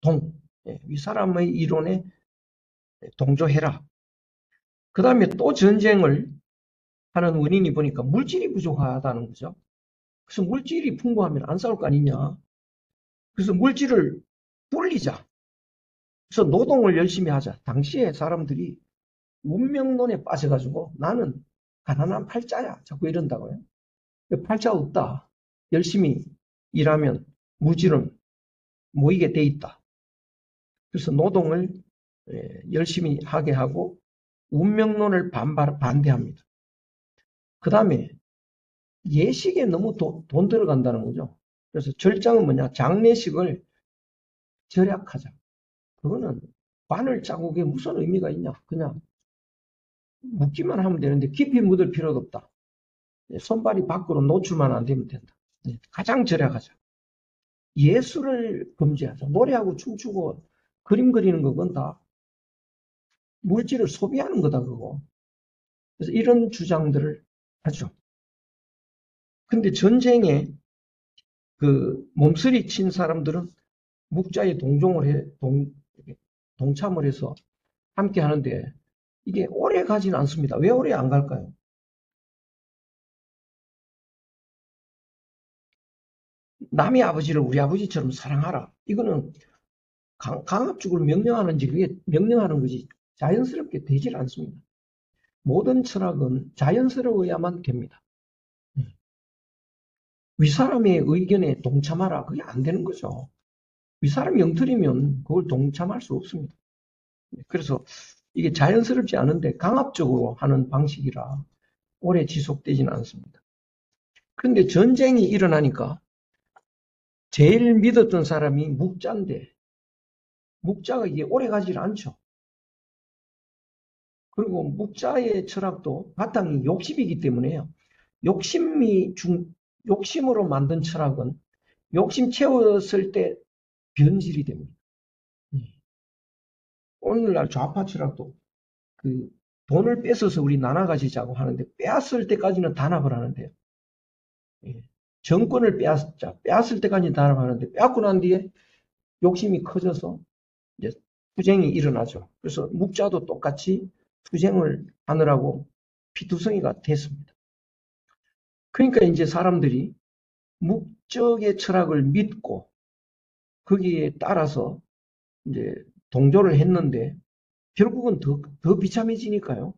동, 예, 위사람의 이론에 동조해라. 그 다음에 또 전쟁을 하는 원인이 보니까 물질이 부족하다는 거죠. 그래서 물질이 풍부하면 안 싸울 거 아니냐. 그래서 물질을 불리자. 그래서 노동을 열심히 하자. 당시에 사람들이 운명론에 빠져가지고 나는 가난한 팔자야. 자꾸 이런다고요. 팔자 없다. 열심히 일하면 물질은 모이게 돼 있다. 그래서 노동을 열심히 하게 하고 운명론을 반대합니다. 그 다음에 예식에 너무 돈 들어간다는 거죠. 그래서 절장은 뭐냐? 장례식을 절약하자. 그거는 바늘 자국에 무슨 의미가 있냐? 그냥 묻기만 하면 되는데 깊이 묻을 필요도 없다. 손발이 밖으로 노출만 안 되면 된다. 가장 절약하자. 예술을 금지하자. 노래하고 춤추고 그림 그리는 건 다 물질을 소비하는 거다 그거. 그래서 이런 주장들을 하죠. 근데 전쟁에 그 몸서리 친 사람들은 묵자에 동참을 해서 함께 하는데 이게 오래 가지는 않습니다. 왜 오래 안 갈까요? 남의 아버지를 우리 아버지처럼 사랑하라. 이거는 강압적으로 명령하는지 그게 명령하는 거지 자연스럽게 되질 않습니다. 모든 철학은 자연스러워야만 됩니다. 윗사람의 의견에 동참하라. 그게 안 되는 거죠. 윗사람이 엉터리면 그걸 동참할 수 없습니다. 그래서 이게 자연스럽지 않은데 강압적으로 하는 방식이라 오래 지속되지는 않습니다. 그런데 전쟁이 일어나니까 제일 믿었던 사람이 묵자인데 묵자가 이게 오래 가질 않죠. 그리고 묵자의 철학도 바탕이 욕심이기 때문에요. 욕심으로 만든 철학은 욕심 채웠을 때 변질이 됩니다. 오늘날 좌파 철학도 그 돈을 뺏어서 우리 나눠 가지자고 하는데 빼앗을 때까지는 단합을 하는데요. 정권을 빼앗자. 빼앗을 때까지 단합하는데 빼앗고 난 뒤에 욕심이 커져서 이제 투쟁이 일어나죠. 그래서 묵자도 똑같이 투쟁을 하느라고 피투성이가 됐습니다. 그러니까 이제 사람들이 묵적의 철학을 믿고 거기에 따라서 이제 동조를 했는데 결국은 더 비참해지니까요.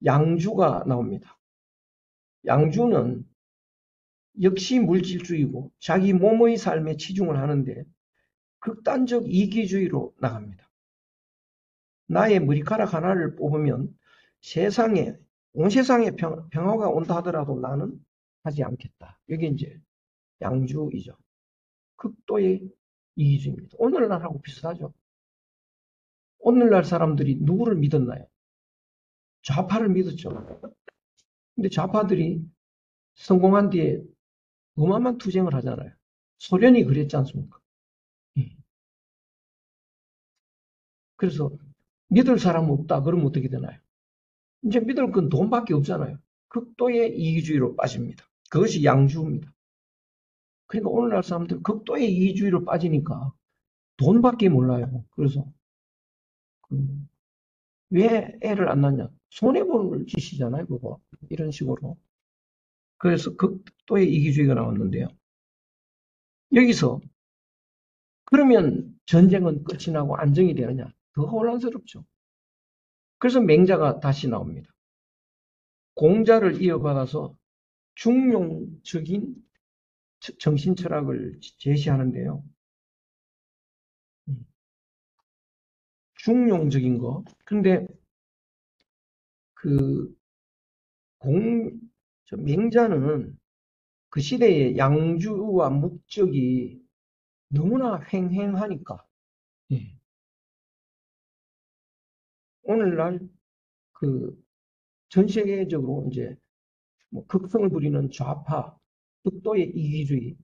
양주가 나옵니다. 양주는 역시 물질주의고 자기 몸의 삶에 치중을 하는데 극단적 이기주의로 나갑니다. 나의 머리카락 하나를 뽑으면 온 세상에 평화가 온다 하더라도 나는 하지 않겠다. 이게 이제 양주이죠. 극도의 이기주의입니다. 오늘날하고 비슷하죠. 오늘날 사람들이 누구를 믿었나요? 좌파를 믿었죠. 근데 좌파들이 성공한 뒤에 어마어마한 투쟁을 하잖아요. 소련이 그랬지 않습니까? 그래서 믿을 사람 없다. 그러면 어떻게 되나요? 이제 믿을 건 돈밖에 없잖아요. 극도의 이기주의로 빠집니다. 그것이 양주입니다. 그러니까 오늘날 사람들 극도의 이기주의로 빠지니까 돈밖에 몰라요. 그래서 왜 애를 안 낳냐? 손해보는 짓이잖아요. 그거. 이런 식으로. 그래서 극도의 이기주의가 나왔는데요. 여기서 그러면 전쟁은 끝이 나고 안정이 되느냐? 더 혼란스럽죠. 그래서 맹자가 다시 나옵니다. 공자를 이어받아서 중용적인 정신철학을 제시하는데요. 중용적인 거. 근데 맹자는 그 시대의 양주와 묵적이 너무나 횡행하니까, 예. 오늘날 전 세계적으로 이제 뭐 극성을 부리는 좌파, 극도의 이기주의,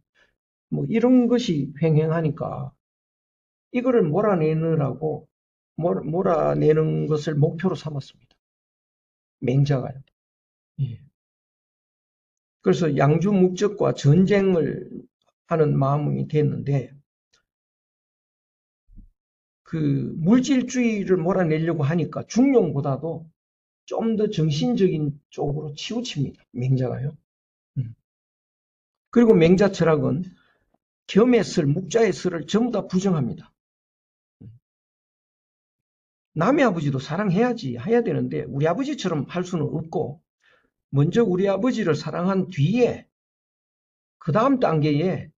뭐 이런 것이 횡행하니까 이거를 몰아내는 것을 목표로 삼았습니다. 맹자가요. 예. 그래서 양주 묵적과 전쟁을 하는 마음이 됐는데 물질주의를 몰아내려고 하니까 중용보다도 좀 더 정신적인 쪽으로 치우칩니다. 맹자가요. 그리고 맹자 철학은 겸의 슬, 묵자의 슬을 전부 다 부정합니다. 남의 아버지도 사랑해야지 해야 되는데 우리 아버지처럼 할 수는 없고 먼저 우리 아버지를 사랑한 뒤에 그 다음 단계에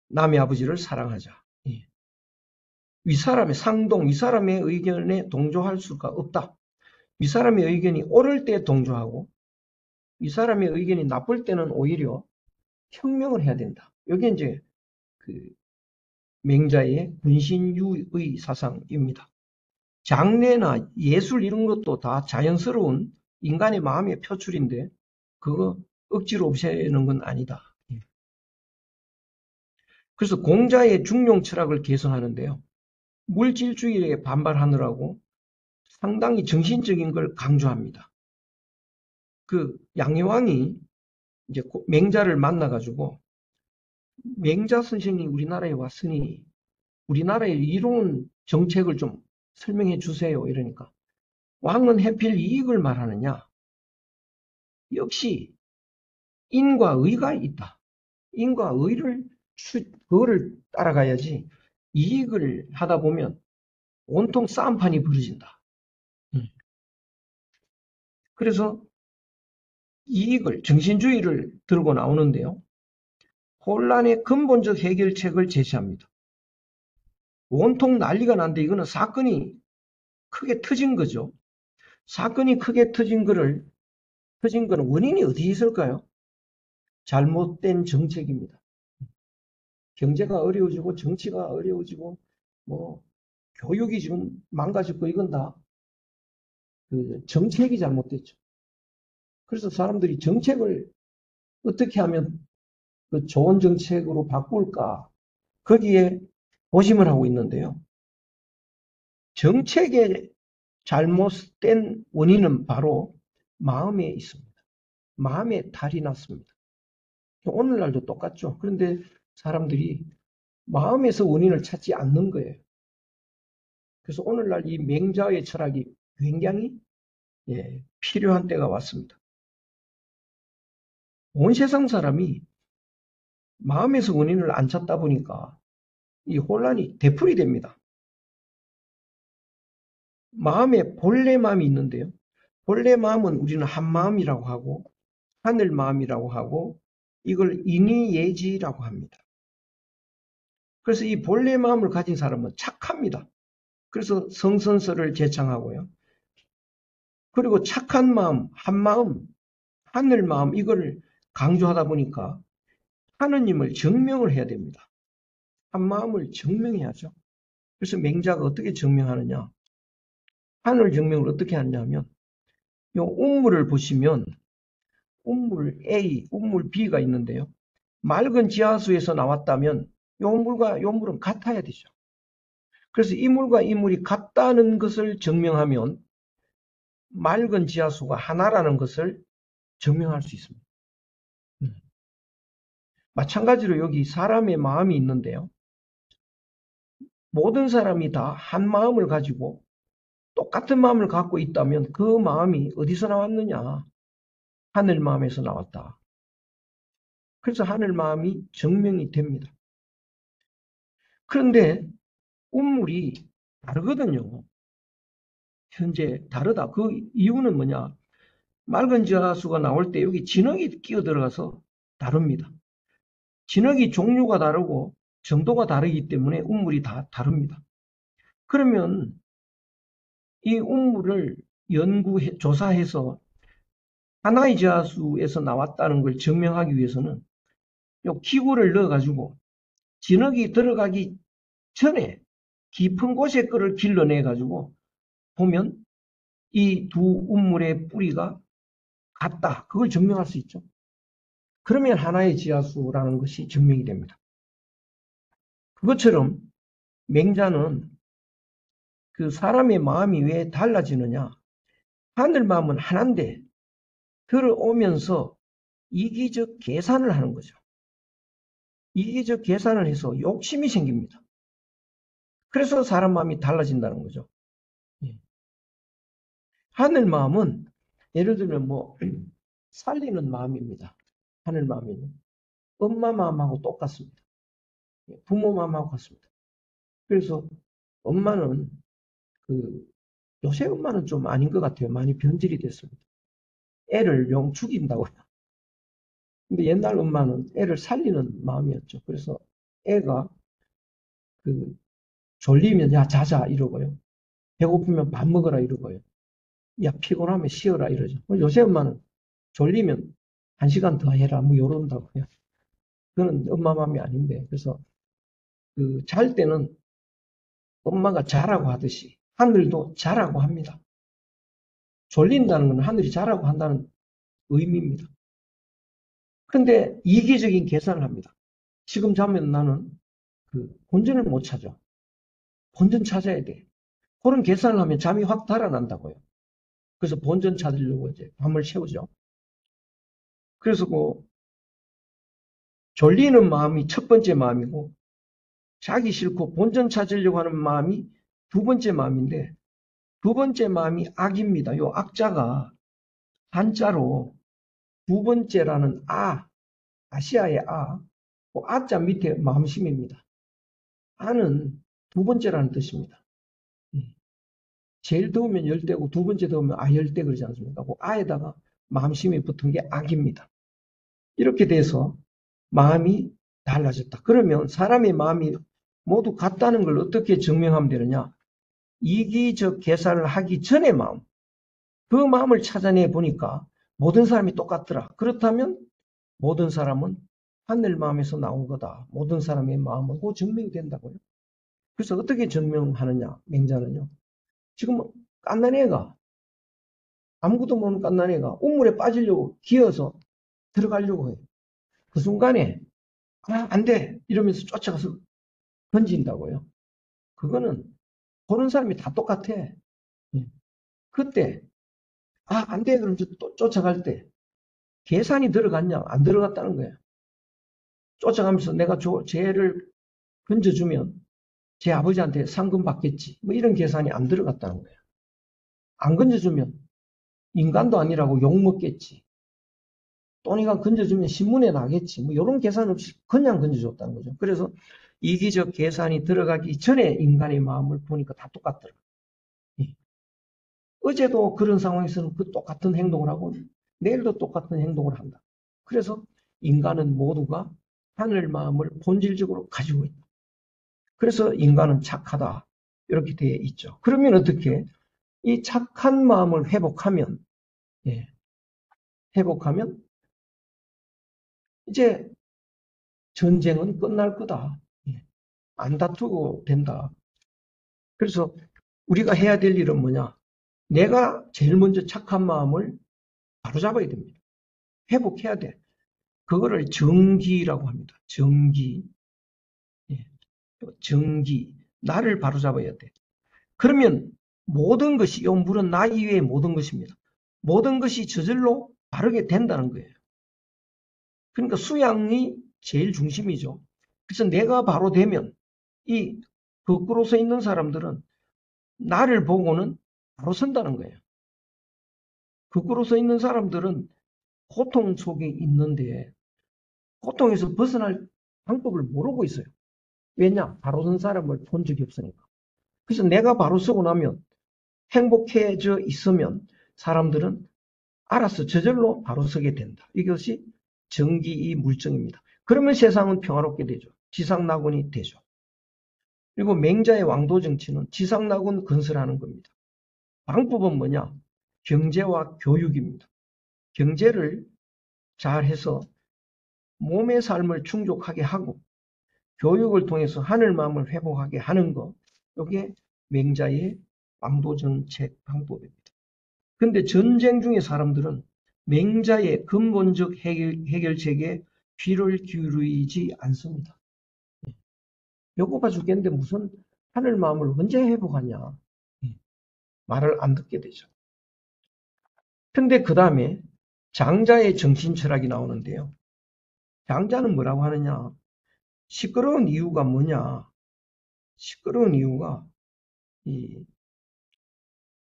남의 아버지를 사랑하자. 윗사람의 상동, 윗사람의 의견에 동조할 수가 없다. 윗사람의 의견이 옳을 때 동조하고 윗사람의 의견이 나쁠 때는 오히려 혁명을 해야 된다. 이게 이제 맹자의 분신유의 사상입니다. 장래나 예술 이런 것도 다 자연스러운 인간의 마음의 표출인데 그거 억지로 없애는 건 아니다. 그래서 공자의 중용 철학을 개선하는데요. 물질주의에 반발하느라고 상당히 정신적인 걸 강조합니다. 양의왕이 이제 맹자를 만나가지고 맹자 선생이 우리나라에 왔으니 우리나라의 이로운 정책을 좀 설명해 주세요. 이러니까 왕은 해필 이익을 말하느냐? 역시 인과 의가 있다. 인과 의를 그거를 따라가야지 이익을 하다 보면 온통 싸움판이 벌어진다. 그래서 정신주의를 들고 나오는데요. 혼란의 근본적 해결책을 제시합니다. 온통 난리가 난데 이거는 사건이 크게 터진 거죠. 사건이 크게 터진 거는 원인이 어디에 있을까요? 잘못된 정책입니다. 경제가 어려워지고 정치가 어려워지고 뭐 교육이 지금 망가졌고 이건 다 정책이 잘못됐죠. 그래서 사람들이 정책을 어떻게 하면 좋은 정책으로 바꿀까 거기에 고심을 하고 있는데요. 정책의 잘못된 원인은 바로 마음에 있습니다. 마음에 탈이 났습니다. 오늘날도 똑같죠. 그런데 사람들이 마음에서 원인을 찾지 않는 거예요. 그래서 오늘날 이 맹자의 철학이 굉장히 필요한 때가 왔습니다. 온 세상 사람이 마음에서 원인을 안 찾다 보니까 이 혼란이 되풀이 됩니다. 마음에 본래 마음이 있는데요. 본래 마음은 우리는 한 마음이라고 하고 하늘 마음이라고 하고 이걸 인의예지라고 합니다. 그래서 이 본래 마음을 가진 사람은 착합니다. 그래서 성선설을 제창하고요. 그리고 착한 마음, 한 마음, 하늘 마음 이걸 강조하다 보니까 하느님을 증명을 해야 됩니다. 한 마음을 증명해야죠. 그래서 맹자가 어떻게 증명하느냐? 하늘 증명을 어떻게 하냐면 이 운물을 보시면 운물 A, 운물 B가 있는데요. 맑은 지하수에서 나왔다면 이 물과 이 물은 같아야 되죠. 그래서 이 물과 이 물이 같다는 것을 증명하면 맑은 지하수가 하나라는 것을 증명할 수 있습니다. 마찬가지로 여기 사람의 마음이 있는데요. 모든 사람이 다 한 마음을 가지고 똑같은 마음을 갖고 있다면 그 마음이 어디서 나왔느냐? 하늘 마음에서 나왔다. 그래서 하늘 마음이 증명이 됩니다. 그런데 운물이 다르거든요. 현재 다르다. 그 이유는 뭐냐? 맑은 지하수가 나올 때 여기 진흙이 끼어 들어가서 다릅니다. 진흙이 종류가 다르고 정도가 다르기 때문에 운물이 다 다릅니다. 그러면 이 운물을 조사해서 하나의 지하수에서 나왔다는 걸 증명하기 위해서는 요 기구를 넣어가지고 진흙이 들어가기 전에 깊은 곳에 거를 길러내가지고 보면 이 두 운물의 뿌리가 같다. 그걸 증명할 수 있죠. 그러면 하나의 지하수라는 것이 증명이 됩니다. 그것처럼 맹자는 그 사람의 마음이 왜 달라지느냐. 하늘 마음은 하나인데 들어오면서 이기적 계산을 하는 거죠. 이기적 계산을 해서 욕심이 생깁니다. 그래서 사람 마음이 달라진다는 거죠. 하늘 마음은 예를 들면 뭐 살리는 마음입니다. 하늘 마음은 엄마 마음하고 똑같습니다. 부모 마음하고 같습니다. 그래서 엄마는 요새 엄마는 좀 아닌 것 같아요. 많이 변질이 됐습니다. 애를 영 죽인다고요. 근데 옛날 엄마는 애를 살리는 마음이었죠. 그래서 애가 졸리면 야 자자 이러고요. 배고프면 밥 먹어라 이러고요. 야 피곤하면 쉬어라 이러죠. 요새 엄마는 졸리면 1시간 더 해라 뭐 이런다고요. 그건 엄마 마음이 아닌데 그래서 잘 때는 엄마가 자라고 하듯이 하늘도 자라고 합니다. 졸린다는 건 하늘이 자라고 한다는 의미입니다. 그런데 이기적인 계산을 합니다. 지금 자면 나는 본전을 못 찾아. 본전 찾아야 돼. 그런 계산을 하면 잠이 확 달아난다고요. 그래서 본전 찾으려고 이제 밤을 새우죠. 그래서 졸리는 마음이 첫 번째 마음이고 자기 싫고 본전 찾으려고 하는 마음이 두 번째 마음인데 두 번째 마음이 악입니다. 요 악자가 한자로 두 번째라는 아시아의 아자 밑에 마음심입니다. 아는 두 번째라는 뜻입니다. 제일 더우면 열대고 두 번째 더우면 열대 그러지 않습니까? 그 아에다가 마음심이 붙은 게 악입니다. 이렇게 돼서 마음이 달라졌다. 그러면 사람의 마음이 모두 같다는 걸 어떻게 증명하면 되느냐? 이기적 계산을 하기 전의 마음. 그 마음을 찾아내 보니까 모든 사람이 똑같더라. 그렇다면 모든 사람은 하늘 마음에서 나온 거다. 모든 사람의 마음은 그 증명이 된다고요. 그래서 어떻게 증명하느냐? 맹자는요. 지금 깐난 애가 아무것도 모르는 깐난 애가 우물에 빠지려고 기어서 들어가려고 해요. 그 순간에 안 돼! 이러면서 쫓아가서 던진다고요. 그거는 보는 사람이 다 똑같아. 그때 안 돼! 그러면서 또 쫓아갈 때 계산이 들어갔냐? 안 들어갔다는 거예요. 쫓아가면서 내가 쟤를 건져주면 제 아버지한테 상금 받겠지. 뭐 이런 계산이 안 들어갔다는 거예요. 안 건져주면 인간도 아니라고 욕먹겠지. 또니가 건져주면 신문에 나겠지. 뭐 이런 계산 없이 그냥 건져줬다는 거죠. 그래서 이기적 계산이 들어가기 전에 인간의 마음을 보니까 다 똑같더라. 예. 어제도 그런 상황에서는 그 똑같은 행동을 하고 내일도 똑같은 행동을 한다. 그래서 인간은 모두가 하늘 마음을 본질적으로 가지고 있다. 그래서 인간은 착하다. 이렇게 되어 있죠. 그러면 어떻게? 이 착한 마음을 회복하면, 예, 회복하면 이제 전쟁은 끝날 거다. 예, 안 다투고 된다. 그래서 우리가 해야 될 일은 뭐냐? 내가 제일 먼저 착한 마음을 바로잡아야 됩니다. 회복해야 돼. 그거를 정기라고 합니다. 정기. 예, 정기. 나를 바로잡아야 돼. 그러면 모든 것이, 이 물은 나 이외의 모든 것입니다. 모든 것이 저절로 바르게 된다는 거예요. 그러니까 수양이 제일 중심이죠. 그래서 내가 바로 되면 이 거꾸로 서 있는 사람들은 나를 보고는 바로 선다는 거예요. 거꾸로 서 있는 사람들은 고통 속에 있는데 고통에서 벗어날 방법을 모르고 있어요. 왜냐? 바로 선 사람을 본 적이 없으니까. 그래서 내가 바로 서고 나면 행복해져 있으면 사람들은 알아서 저절로 바로 서게 된다. 이것이 정기의 물정입니다. 그러면 세상은 평화롭게 되죠. 지상낙원이 되죠. 그리고 맹자의 왕도 정치는 지상낙원 건설하는 겁니다. 방법은 뭐냐? 경제와 교육입니다. 경제를 잘해서 몸의 삶을 충족하게 하고 교육을 통해서 하늘 마음을 회복하게 하는 것. 이게 맹자의 왕도 정책 방법입니다. 근데 전쟁 중에 사람들은 맹자의 근본적 해결책에 귀를 기울이지 않습니다. 배고파 죽겠는데 무슨 하늘 마음을 언제 회복하냐. 말을 안 듣게 되죠. 근데 그 다음에 장자의 정신 철학이 나오는데요. 장자는 뭐라고 하느냐. 시끄러운 이유가 뭐냐. 시끄러운 이유가 이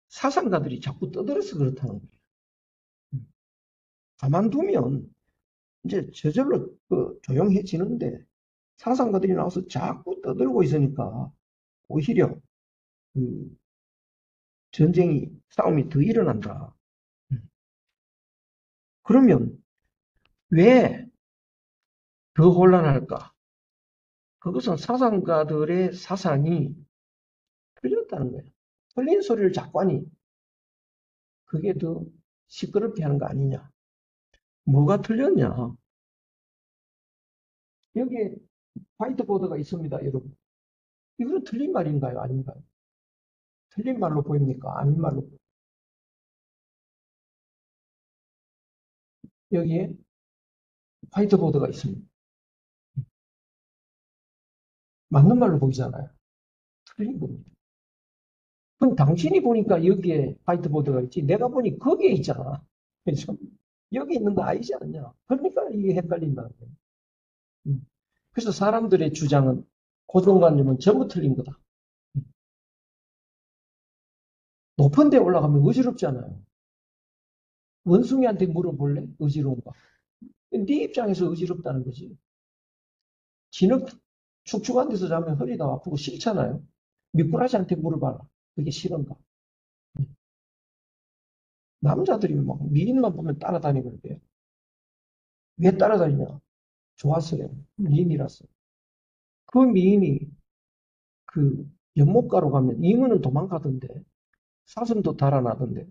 사상가들이 자꾸 떠들어서 그렇다는 거예요. 가만두면 이제 저절로 조용해지는데 사상가들이 나와서 자꾸 떠들고 있으니까 오히려 그 싸움이 더 일어난다. 그러면 왜 더 혼란할까? 그것은 사상가들의 사상이 틀렸다는 거예요. 틀린 소리를 자꾸 하니 그게 더 시끄럽게 하는 거 아니냐. 뭐가 틀렸냐? 여기에 화이트보드가 있습니다, 여러분. 이거는 틀린 말인가요? 아닌가요? 틀린 말로 보입니까? 아닌 말로 보입니까? 여기에 화이트보드가 있습니다. 맞는 말로 보이잖아요. 틀린 겁니다. 그럼 당신이 보니까 여기에 화이트보드가 있지, 내가 보니 거기에 있잖아. 그렇죠? 여기 있는 거 아니지 않냐? 그러니까 이게 헷갈린다는 거예요. 그래서 사람들의 주장은, 고정관념은 전부 틀린 거다. 높은 데 올라가면 어지럽잖아요. 원숭이한테 물어볼래? 어지러운가? 네 입장에서 어지럽다는 거지. 진흙 축축한 데서 자면 허리가 아프고 싫잖아요. 미꾸라지한테 물어봐라. 그게 싫은가? 남자들이 막 미인만 보면 따라다니거든요. 왜 따라다니냐? 좋았어요. 미인이라서. 그 미인이 그 연못가로 가면 잉어는 도망가던데 사슴도 달아나던데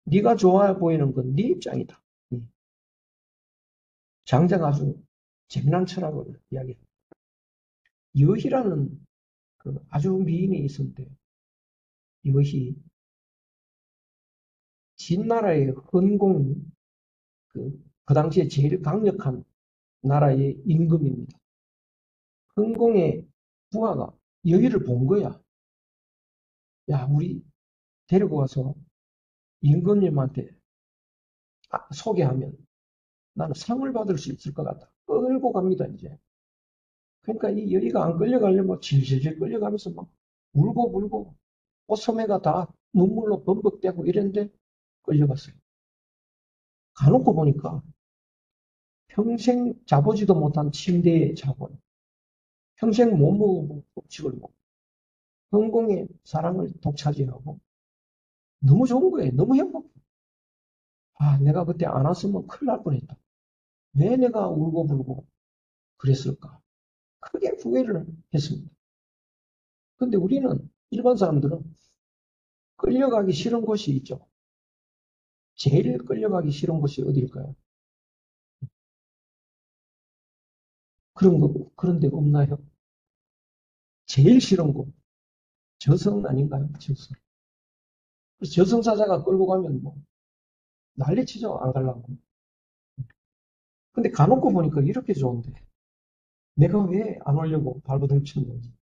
네가 좋아 보이는 건 네 입장이다. 장자가 아주 재미난 철학을 이야기합니다. 여희라는 그 아주 미인이 있었는데 여희 진나라의 헌공이 그 당시에 제일 강력한 나라의 임금입니다. 헌공의 부하가 여기를 본 거야. 야, 우리 데리고 가서 임금님한테 소개하면 나는 상을 받을 수 있을 것 같다. 끌고 갑니다, 이제. 그러니까 이 여기가 안 끌려가려면 질질질 끌려가면서 막 울고 불고 옷소매가 다 눈물로 범벅대고 이랬는데 끌려갔어요. 가놓고 보니까 평생 자보지도 못한 침대에 자고 평생 못 먹어본 음식을 먹고 성공의 사랑을 독차지하고 너무 좋은 거예요. 너무 행복해. 아, 내가 그때 안 왔으면 큰일 날 뻔했다. 왜 내가 울고 불고 그랬을까? 크게 후회를 했습니다. 근데 우리는 일반 사람들은 끌려가기 싫은 곳이 있죠. 제일 끌려가기 싫은 곳이 어디일까요? 그런 데가 없나요? 제일 싫은 곳. 저승 아닌가요? 저승. 그래서 저승사자가 끌고 가면 뭐 난리치죠. 안 가려고. 근데 가놓고 보니까 이렇게 좋은데 내가 왜 안 오려고 발버둥 쳤는지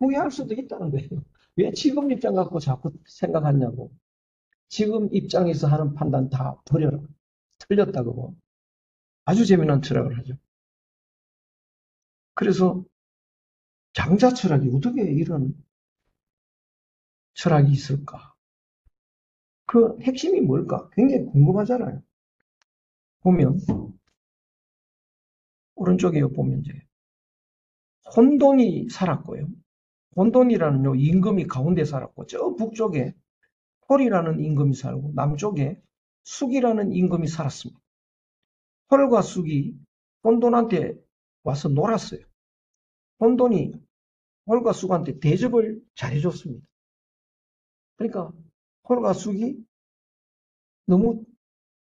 후회할 수도 있다는 거예요. 왜 지금 입장 갖고 자꾸 생각하냐고. 지금 입장에서 하는 판단 다 버려라. 틀렸다고. 아주 재미난 철학을 하죠. 그래서 장자 철학이 어떻게 이런 철학이 있을까? 그 핵심이 뭘까? 굉장히 궁금하잖아요. 보면 오른쪽에 보면 이제 혼돈이 살았고요. 혼돈이라는 요 임금이 가운데 살았고 저 북쪽에 홀이라는 임금이 살고 남쪽에 숙이라는 임금이 살았습니다. 홀과 숙이 혼돈한테 와서 놀았어요. 혼돈이 홀과 숙한테 대접을 잘해줬습니다. 그러니까 홀과 숙이 너무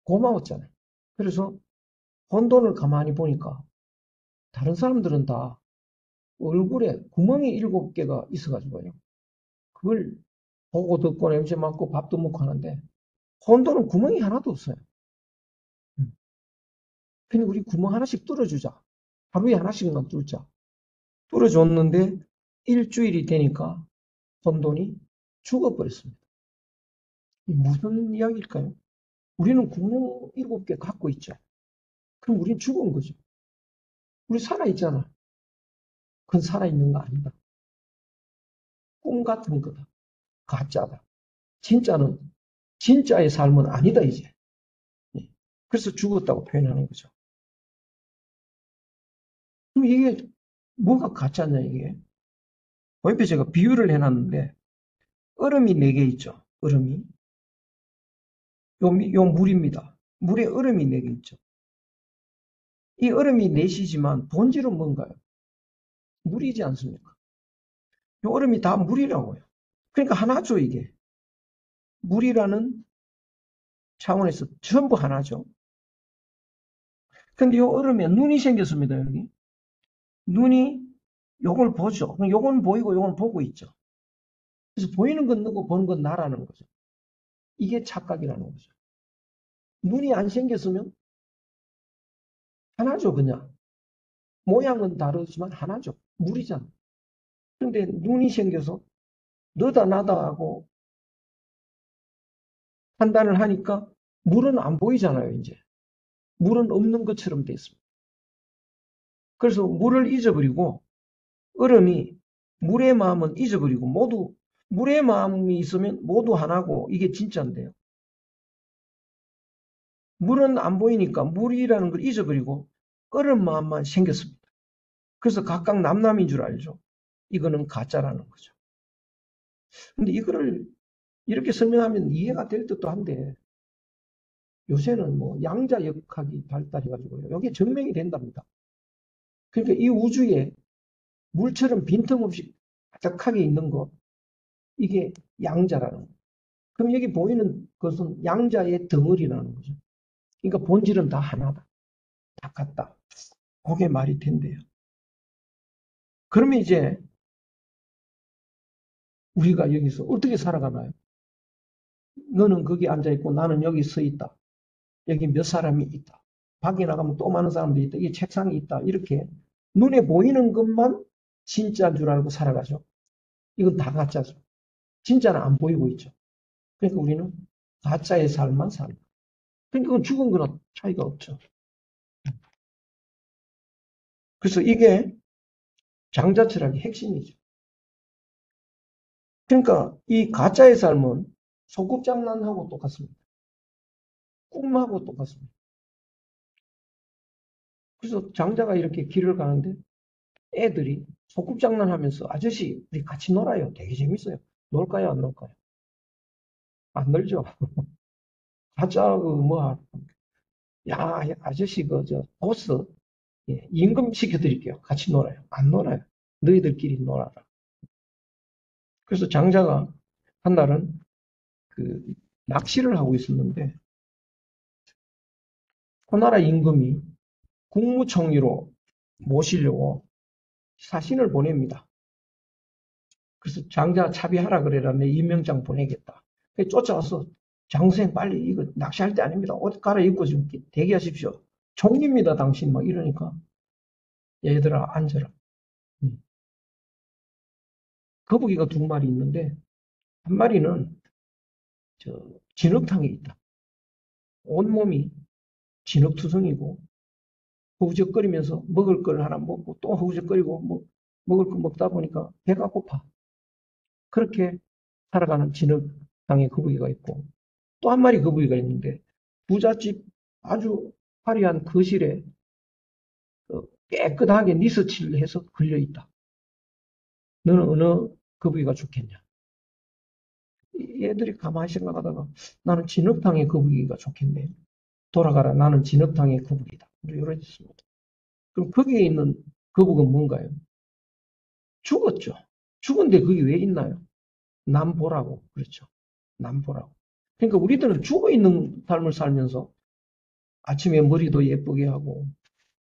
고마웠잖아요. 그래서 혼돈을 가만히 보니까 다른 사람들은 다 얼굴에 구멍이 7개가 있어가지고요. 그걸 보고 듣고 냄새 맡고 밥도 먹고 하는데 혼돈은 구멍이 하나도 없어요. 그냥 우리 구멍 하나씩 뚫어주자. 하루에 하나씩만 뚫자. 뚫어줬는데 일주일이 되니까 혼돈이 죽어버렸습니다. 무슨 이야기일까요? 우리는 구멍 7개 갖고 있죠. 그럼 우린 죽은 거죠. 우리 살아있잖아. 그건 살아있는 거 아니다. 꿈 같은 거다. 가짜다. 진짜는, 진짜의 삶은 아니다, 이제. 예. 그래서 죽었다고 표현하는 거죠. 그럼 이게 뭐가 가짜냐, 이게. 옆에 제가 비유를 해놨는데, 얼음이 4개 있죠. 얼음이. 요 물입니다. 물에 얼음이 4개 있죠. 이 얼음이 4시지만 본질은 뭔가요? 물이지 않습니까? 이 얼음이 다 물이라고요. 그러니까 하나죠, 이게. 물이라는 차원에서 전부 하나죠. 근데 이 얼음에 눈이 생겼습니다, 여기. 눈이 요걸 보죠. 그럼 요건 보이고 요건 보고 있죠. 그래서 보이는 건 너고 보는 건 나라는 거죠. 이게 착각이라는 거죠. 눈이 안 생겼으면 하나죠, 그냥. 모양은 다르지만 하나죠. 물이잖아. 근데 눈이 생겨서 너다 나다 하고 판단을 하니까 물은 안 보이잖아요, 이제. 물은 없는 것처럼 돼 있습니다. 그래서 물을 잊어버리고 얼음이 물의 마음은 잊어버리고 모두 물의 마음이 있으면 모두 하나고 이게 진짜인데요. 물은 안 보이니까 물이라는 걸 잊어버리고 얼음 마음만 생겼습니다. 그래서 각각 남남인 줄 알죠. 이거는 가짜라는 거죠. 근데 이거를 이렇게 설명하면 이해가 될 듯도 한데 요새는 뭐 양자역학이 발달해가지고요. 이게 증명이 된답니다. 그러니까 이 우주에 물처럼 빈틈없이 가득하게 있는 것, 이게 양자라는 거예요. 그럼 여기 보이는 것은 양자의 덩어리라는 거죠. 그러니까 본질은 다 하나다. 다 같다. 그게 말이 된대요. 그러면 이제 우리가 여기서 어떻게 살아가나요? 너는 거기 앉아있고 나는 여기 서 있다. 여기 몇 사람이 있다. 밖에 나가면 또 많은 사람들이 있다. 이 책상이 있다. 이렇게 눈에 보이는 것만 진짜인 줄 알고 살아가죠. 이건 다 가짜죠. 진짜는 안 보이고 있죠. 그러니까 우리는 가짜의 삶만 산다. 그러니까 그건 죽은 거나 차이가 없죠. 그래서 이게 장자철학의 핵심이죠. 그러니까 이 가짜의 삶은 소꿉장난하고 똑같습니다. 꿈하고 똑같습니다. 그래서 장자가 이렇게 길을 가는데 애들이 소꿉장난하면서 아저씨 우리 같이 놀아요. 되게 재밌어요. 놀까요? 안 놀까요? 안 놀죠. 가짜 야 아저씨 저 보스 임금 시켜드릴게요. 같이 놀아요. 안 놀아요. 너희들끼리 놀아라. 그래서 장자가 한 날은 그 낚시를 하고 있었는데 호나라 임금이 국무총리로 모시려고 사신을 보냅니다. 그래서 장자 차비하라 그래라 내 임명장 보내겠다. 그래서 쫓아와서 장수님 빨리 이거 낚시할 때 아닙니다. 옷 갈아입고 좀 대기하십시오. 총리입니다 당신 막 이러니까 얘들아 앉아라. 거북이가 두 마리 있는데 한 마리는 저 진흙탕에 있다. 온몸이 진흙투성이고 허우적거리면서 먹을 걸 하나 먹고 또 허우적거리고 먹을 거 먹다 보니까 배가 고파. 그렇게 살아가는 진흙탕의 거북이가 있고 또 한 마리 거북이가 있는데 부잣집 아주 화려한 거실에 깨끗하게 니스칠을 해서 걸려 있다. 너는 어느 거북이가 좋겠냐? 얘들이 가만히 생각하다가 나는 진흙탕의 거북이가 좋겠네. 돌아가라. 나는 진흙탕의 거북이다. 이러했습니다. 그럼 거기에 있는 거북은 뭔가요? 죽었죠. 죽은데 거기 왜 있나요? 남 보라고. 그렇죠. 남 보라고. 그러니까 우리들은 죽어 있는 삶을 살면서 아침에 머리도 예쁘게 하고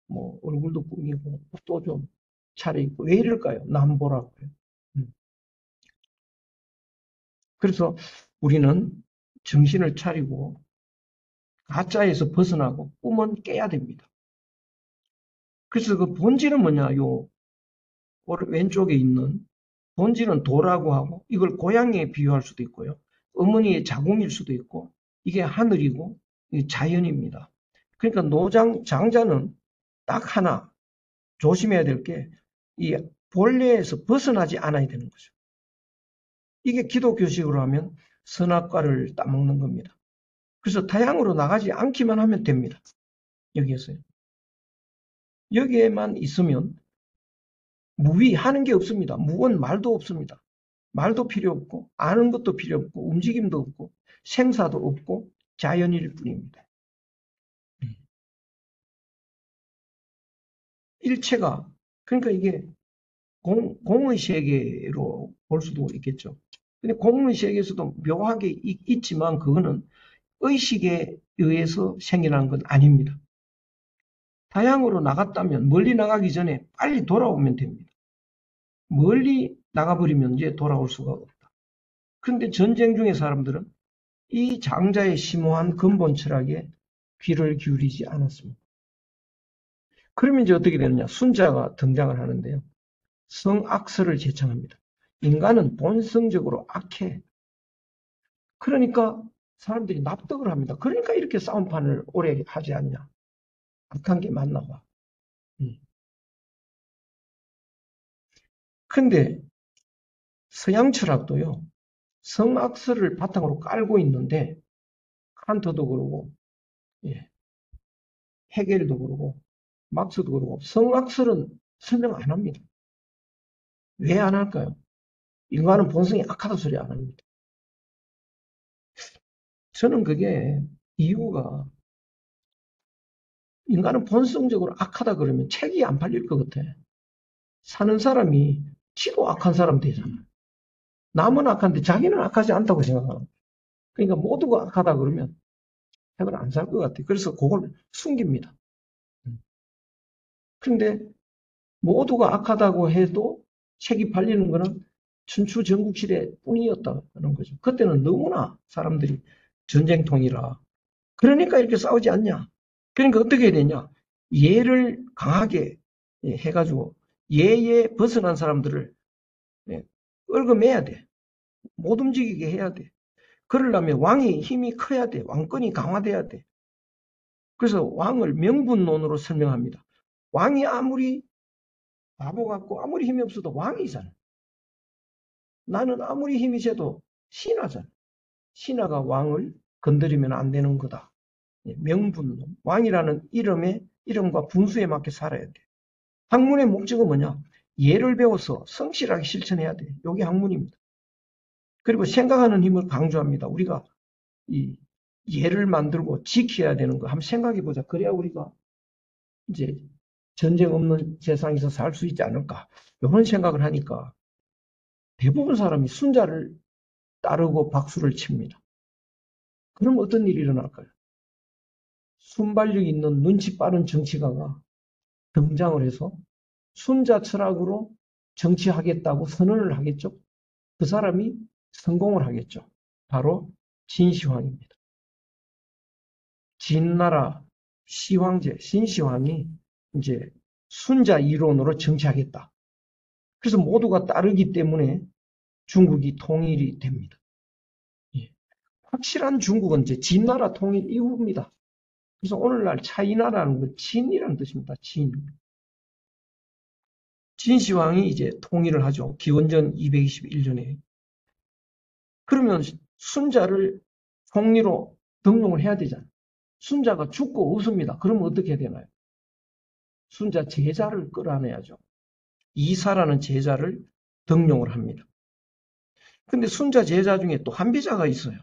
뭐 얼굴도 꾸미고 또 좀 차려입고 왜 이럴까요? 남 보라고요. 그래서 우리는 정신을 차리고 가짜에서 벗어나고 꿈은 깨야 됩니다. 그래서 그 본질은 뭐냐? 요 왼쪽에 있는 본질은 도라고 하고 이걸 고양이에 비유할 수도 있고요. 어머니의 자궁일 수도 있고 이게 하늘이고 이게 자연입니다. 그러니까 장자는 딱 하나 조심해야 될 게 이 본래에서 벗어나지 않아야 되는 거죠. 이게 기독교식으로 하면 선악과를 따먹는 겁니다. 그래서 타향으로 나가지 않기만 하면 됩니다. 여기에서요. 여기에만 있으면 무위하는 게 없습니다. 무언 말도 없습니다. 말도 필요 없고 아는 것도 필요 없고 움직임도 없고 생사도 없고 자연일 뿐입니다. 일체가 그러니까 이게 공의 세계로 볼 수도 있겠죠. 근데 공의 세계에서도 묘하게 있지만 그거는 의식에 의해서 생겨난 건 아닙니다. 타향으로 나갔다면 멀리 나가기 전에 빨리 돌아오면 됩니다. 멀리 나가버리면 이제 돌아올 수가 없다. 그런데 전쟁 중에 사람들은 이 장자의 심오한 근본 철학에 귀를 기울이지 않았습니다. 그러면 이제 어떻게 되느냐? 순자가 등장을 하는데요. 성악설을 제창합니다. 인간은 본성적으로 악해. 그러니까 사람들이 납득을 합니다. 그러니까 이렇게 싸움판을 오래 하지 않냐. 악한 게 맞나 봐. 근데 서양 철학도요. 성악설을 바탕으로 깔고 있는데 칸트도 그러고 헤겔도 그러고 막스도 그러고 성악설은 설명 안 합니다. 왜 안 할까요? 인간은 본성이 악하다 소리 안 합니다. 저는 그게 이유가 인간은 본성적으로 악하다 그러면 책이 안 팔릴 것 같아. 사는 사람이 지도 악한 사람 되잖아. 남은 악한데 자기는 악하지 않다고 생각하는. 그러니까 모두가 악하다 그러면 책을 안 살 것 같아. 그래서 그걸 숨깁니다. 그런데 모두가 악하다고 해도 책이 팔리는 거는 춘추 전국시대 뿐이었다는 거죠. 그때는 너무나 사람들이 전쟁통이라. 그러니까 이렇게 싸우지 않냐. 그러니까 어떻게 해야 되냐. 예를 강하게 해가지고 예에 벗어난 사람들을 얽어매야 돼. 못 움직이게 해야 돼. 그러려면 왕이 힘이 커야 돼. 왕권이 강화돼야 돼. 그래서 왕을 명분론으로 설명합니다. 왕이 아무리 바보 같고 아무리 힘이 없어도 왕이잖아. 나는 아무리 힘이 세도 신하잖아. 신하가 왕을 건드리면 안 되는 거다. 명분, 왕이라는 이름과 분수에 맞게 살아야 돼. 학문의 목적은 뭐냐? 예를 배워서 성실하게 실천해야 돼. 이게 학문입니다. 그리고 생각하는 힘을 강조합니다. 우리가 이 예를 만들고 지켜야 되는 거 한번 생각해 보자. 그래야 우리가 이제 전쟁 없는 세상에서 살 수 있지 않을까. 이런 생각을 하니까 대부분 사람이 순자를 따르고 박수를 칩니다. 그럼 어떤 일이 일어날까요? 순발력 있는 눈치 빠른 정치가가 등장을 해서 순자 철학으로 정치하겠다고 선언을 하겠죠. 그 사람이 성공을 하겠죠. 바로 진시황입니다. 진나라 시황제, 신시황이 이제 순자 이론으로 정치하겠다. 그래서 모두가 따르기 때문에 중국이 통일이 됩니다. 예. 확실한 중국은 이제 진나라 통일 이후입니다. 그래서 오늘날 차이나라는 건 진이라는 뜻입니다. 진. 진시황이 이제 통일을 하죠. 기원전 221년에. 그러면 순자를 총리로 등용을 해야 되잖아요. 순자가 죽고 없습니다. 그러면 어떻게 해야 되나요? 순자 제자를 끌어안아야죠. 이사라는 제자를 등용을 합니다. 근데 순자 제자 중에 또 한비자가 있어요.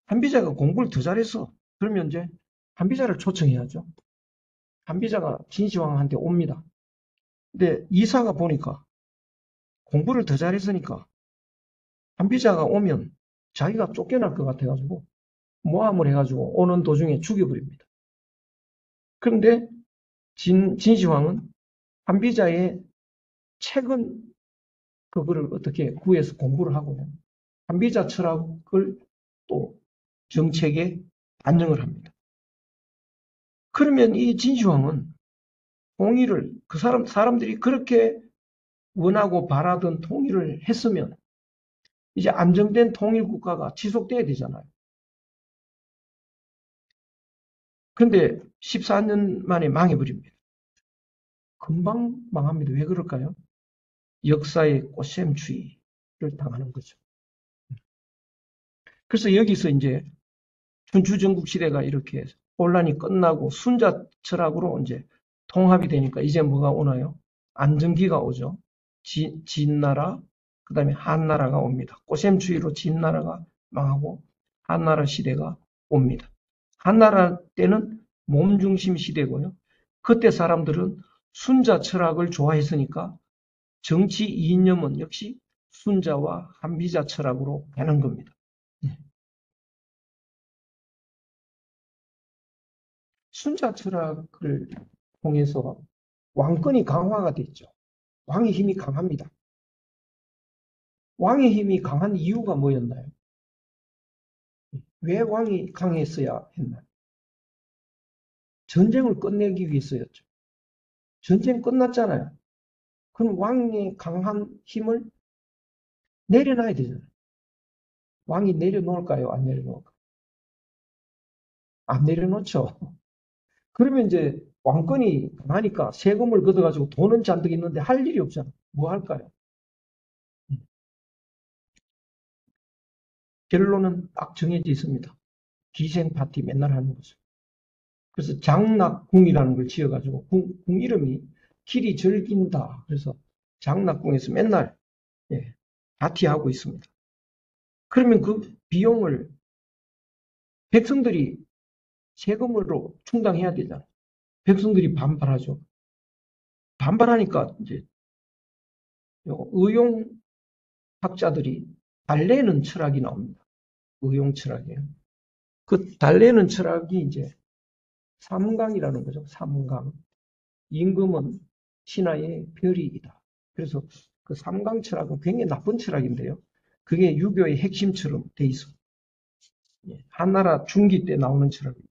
한비자가 공부를 더 잘했어. 그러면 이제 한비자를 초청해야죠. 한비자가 진시황한테 옵니다. 근데 이사가 보니까 공부를 더 잘했으니까 한비자가 오면 자기가 쫓겨날 것 같아가지고 모함을 해가지고 오는 도중에 죽여버립니다. 그런데 진시황은 한비자의 책은 그거를 어떻게 구해서 공부를 하고요. 한비자 철학을 또 정책에 반영을 합니다. 그러면 이 진시황은 통일을 사람들이 그렇게 원하고 바라던 통일을 했으면 이제 안정된 통일 국가가 지속돼야 되잖아요. 그런데 14년 만에 망해버립니다. 금방 망합니다. 왜 그럴까요? 역사의 꽃샘추위를 당하는 거죠. 그래서 여기서 이제 춘추전국 시대가 이렇게 혼란이 끝나고 순자 철학으로 이제 통합이 되니까 이제 뭐가 오나요? 안정기가 오죠. 진나라, 그 다음에 한나라가 옵니다. 꽃샘추위로 진나라가 망하고 한나라 시대가 옵니다. 한나라 때는 몸중심 시대고요. 그때 사람들은 순자 철학을 좋아했으니까 정치 이념은 역시 순자와 한비자 철학으로 가는 겁니다. 순자 철학을 통해서 왕권이 강화가 됐죠. 왕의 힘이 강합니다. 왕의 힘이 강한 이유가 뭐였나요? 왜 왕이 강했어야 했나요? 전쟁을 끝내기 위해서였죠. 전쟁 끝났잖아요. 그럼 왕의 강한 힘을 내려놔야 되잖아요. 왕이 내려놓을까요? 안 내려놓을까요? 안 내려놓죠. 그러면 이제 왕권이 강하니까 세금을 걷어가지고 돈은 잔뜩 있는데 할 일이 없잖아요. 뭐 할까요? 결론은 딱 정해져 있습니다. 기생 파티 맨날 하는 거죠. 그래서 장락궁이라는 걸 지어가지고 궁 이름이 길이 즐긴다. 그래서 장락궁에서 맨날 파티하고 있습니다. 그러면 그 비용을 백성들이 세금으로 충당해야 되잖아요. 백성들이 반발하죠. 반발하니까 이제 의용학자들이 달래는 철학이 나옵니다. 의용 철학이에요. 그 달래는 철학이 이제 삼강이라는 거죠. 삼강. 임금은 신하의 별이다. 그래서 그 삼강 철학은 굉장히 나쁜 철학인데요. 그게 유교의 핵심처럼 돼 있어. 한나라 중기 때 나오는 철학입니다.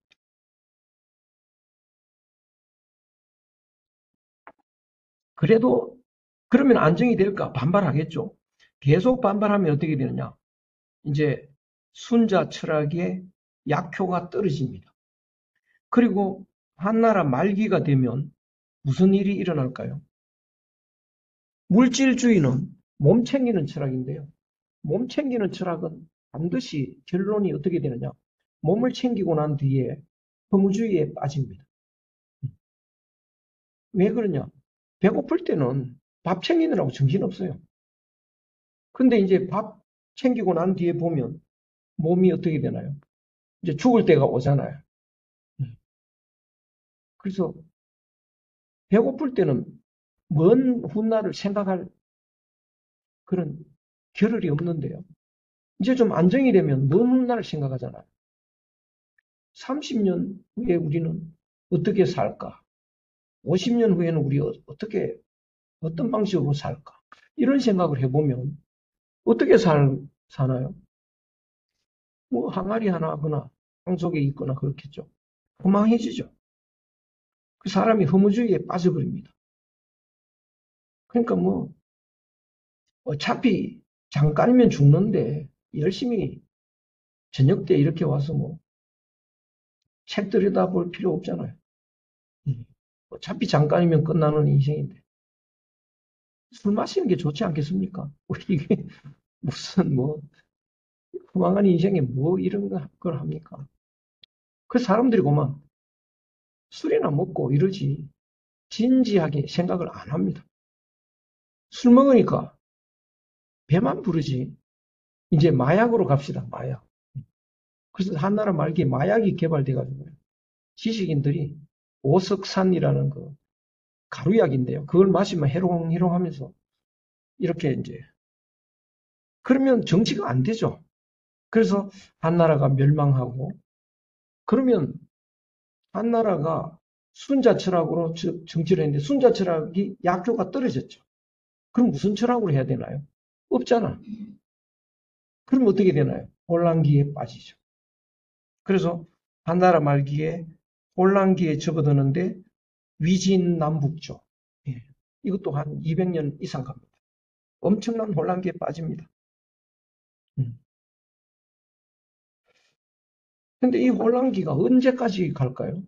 그래도 그러면 안정이 될까? 반발하겠죠. 계속 반발하면 어떻게 되느냐? 이제 순자 철학의 약효가 떨어집니다. 그리고 한나라 말기가 되면 무슨 일이 일어날까요? 물질주의는 몸 챙기는 철학인데요. 몸 챙기는 철학은 반드시 결론이 어떻게 되느냐. 몸을 챙기고 난 뒤에 허무주의에 빠집니다. 왜 그러냐? 배고플 때는 밥 챙기느라고 정신없어요. 근데 이제 밥 챙기고 난 뒤에 보면 몸이 어떻게 되나요? 이제 죽을 때가 오잖아요. 그래서 배고플 때는 먼 훗날을 생각할 그런 겨를이 없는데요. 이제 좀 안정이 되면 먼 훗날을 생각하잖아요. 30년 후에 우리는 어떻게 살까? 50년 후에는 우리 어떤 방식으로 살까? 이런 생각을 해보면 어떻게 사나요? 뭐 항아리 하나 하거나 땅 속에 있거나 그렇겠죠. 허망해지죠. 그 사람이 허무주의에 빠져버립니다. 그러니까 뭐 어차피 잠깐이면 죽는데 열심히 저녁 때 이렇게 와서 뭐 책 들여다볼 필요 없잖아요. 어차피 잠깐이면 끝나는 인생인데 술 마시는 게 좋지 않겠습니까? 이게 무슨 뭐 허망한 인생에 뭐 이런 걸 합니까? 그 사람들이 그만 술이나 먹고 이러지 진지하게 생각을 안 합니다. 술 먹으니까 배만 부르지. 이제 마약으로 갑시다. 마약. 그래서 한나라 말기에 마약이 개발돼가지고요. 지식인들이 오석산이라는 그 가루약인데요. 그걸 마시면 해롱해롱 하면서 이렇게 이제 그러면 정치가 안 되죠. 그래서 한나라가 멸망하고 그러면 한나라가 순자 철학으로 정치를 했는데 순자 철학이 약효가 떨어졌죠. 그럼 무슨 철학으로 해야 되나요? 없잖아. 그럼 어떻게 되나요? 혼란기에 빠지죠. 그래서 한나라 말기에 혼란기에 접어드는데 위진남북조. 예. 이것도 한 200년 이상 갑니다. 엄청난 혼란기에 빠집니다. 근데 이 혼란기가 언제까지 갈까요?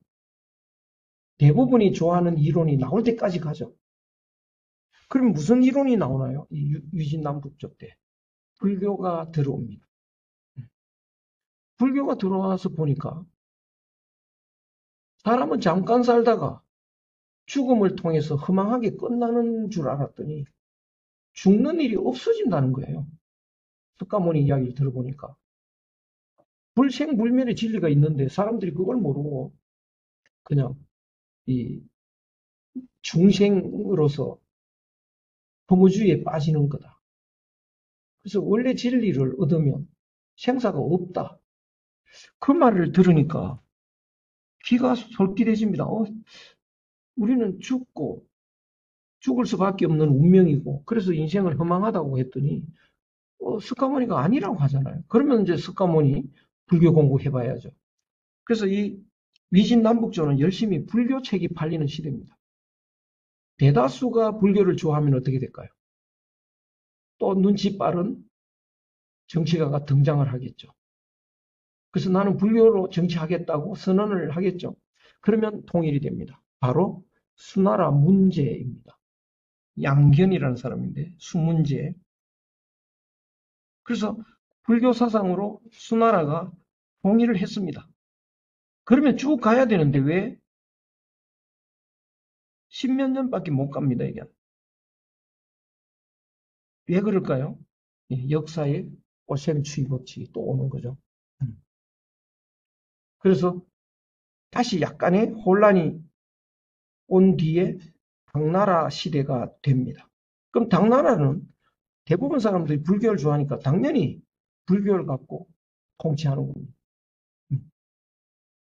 대부분이 좋아하는 이론이 나올 때까지 가죠. 그럼 무슨 이론이 나오나요? 이 위진남북조 때. 불교가 들어옵니다. 불교가 들어와서 보니까 사람은 잠깐 살다가 죽음을 통해서 허망하게 끝나는 줄 알았더니 죽는 일이 없어진다는 거예요. 석가모니 이야기를 들어보니까. 불생불멸의 진리가 있는데 사람들이 그걸 모르고 그냥 이 중생으로서 허무주의에 빠지는 거다. 그래서 원래 진리를 얻으면 생사가 없다. 그 말을 들으니까 귀가 솔깃해집니다. 우리는 죽고 죽을 수밖에 없는 운명이고 그래서 인생을 허망하다고 했더니 석가모니가 아니라고 하잖아요. 그러면 이제 석가모니 불교 공부해봐야죠. 그래서 이 위진남북조는 열심히 불교책이 팔리는 시대입니다. 대다수가 불교를 좋아하면 어떻게 될까요? 또 눈치 빠른 정치가가 등장을 하겠죠. 그래서 나는 불교로 정치하겠다고 선언을 하겠죠. 그러면 통일이 됩니다. 바로 수나라 문제입니다. 양견이라는 사람인데 수문제. 그래서 불교 사상으로 수나라가 통일을 했습니다. 그러면 쭉 가야 되는데 왜? 10몇 년밖에 못 갑니다, 이게. 왜 그럴까요? 역사에 오셈추이법칙이 또 오는 거죠. 그래서 다시 약간의 혼란이 온 뒤에 당나라 시대가 됩니다. 그럼 당나라는 대부분 사람들이 불교를 좋아하니까 당연히 불교를 갖고 통치하는 겁니다.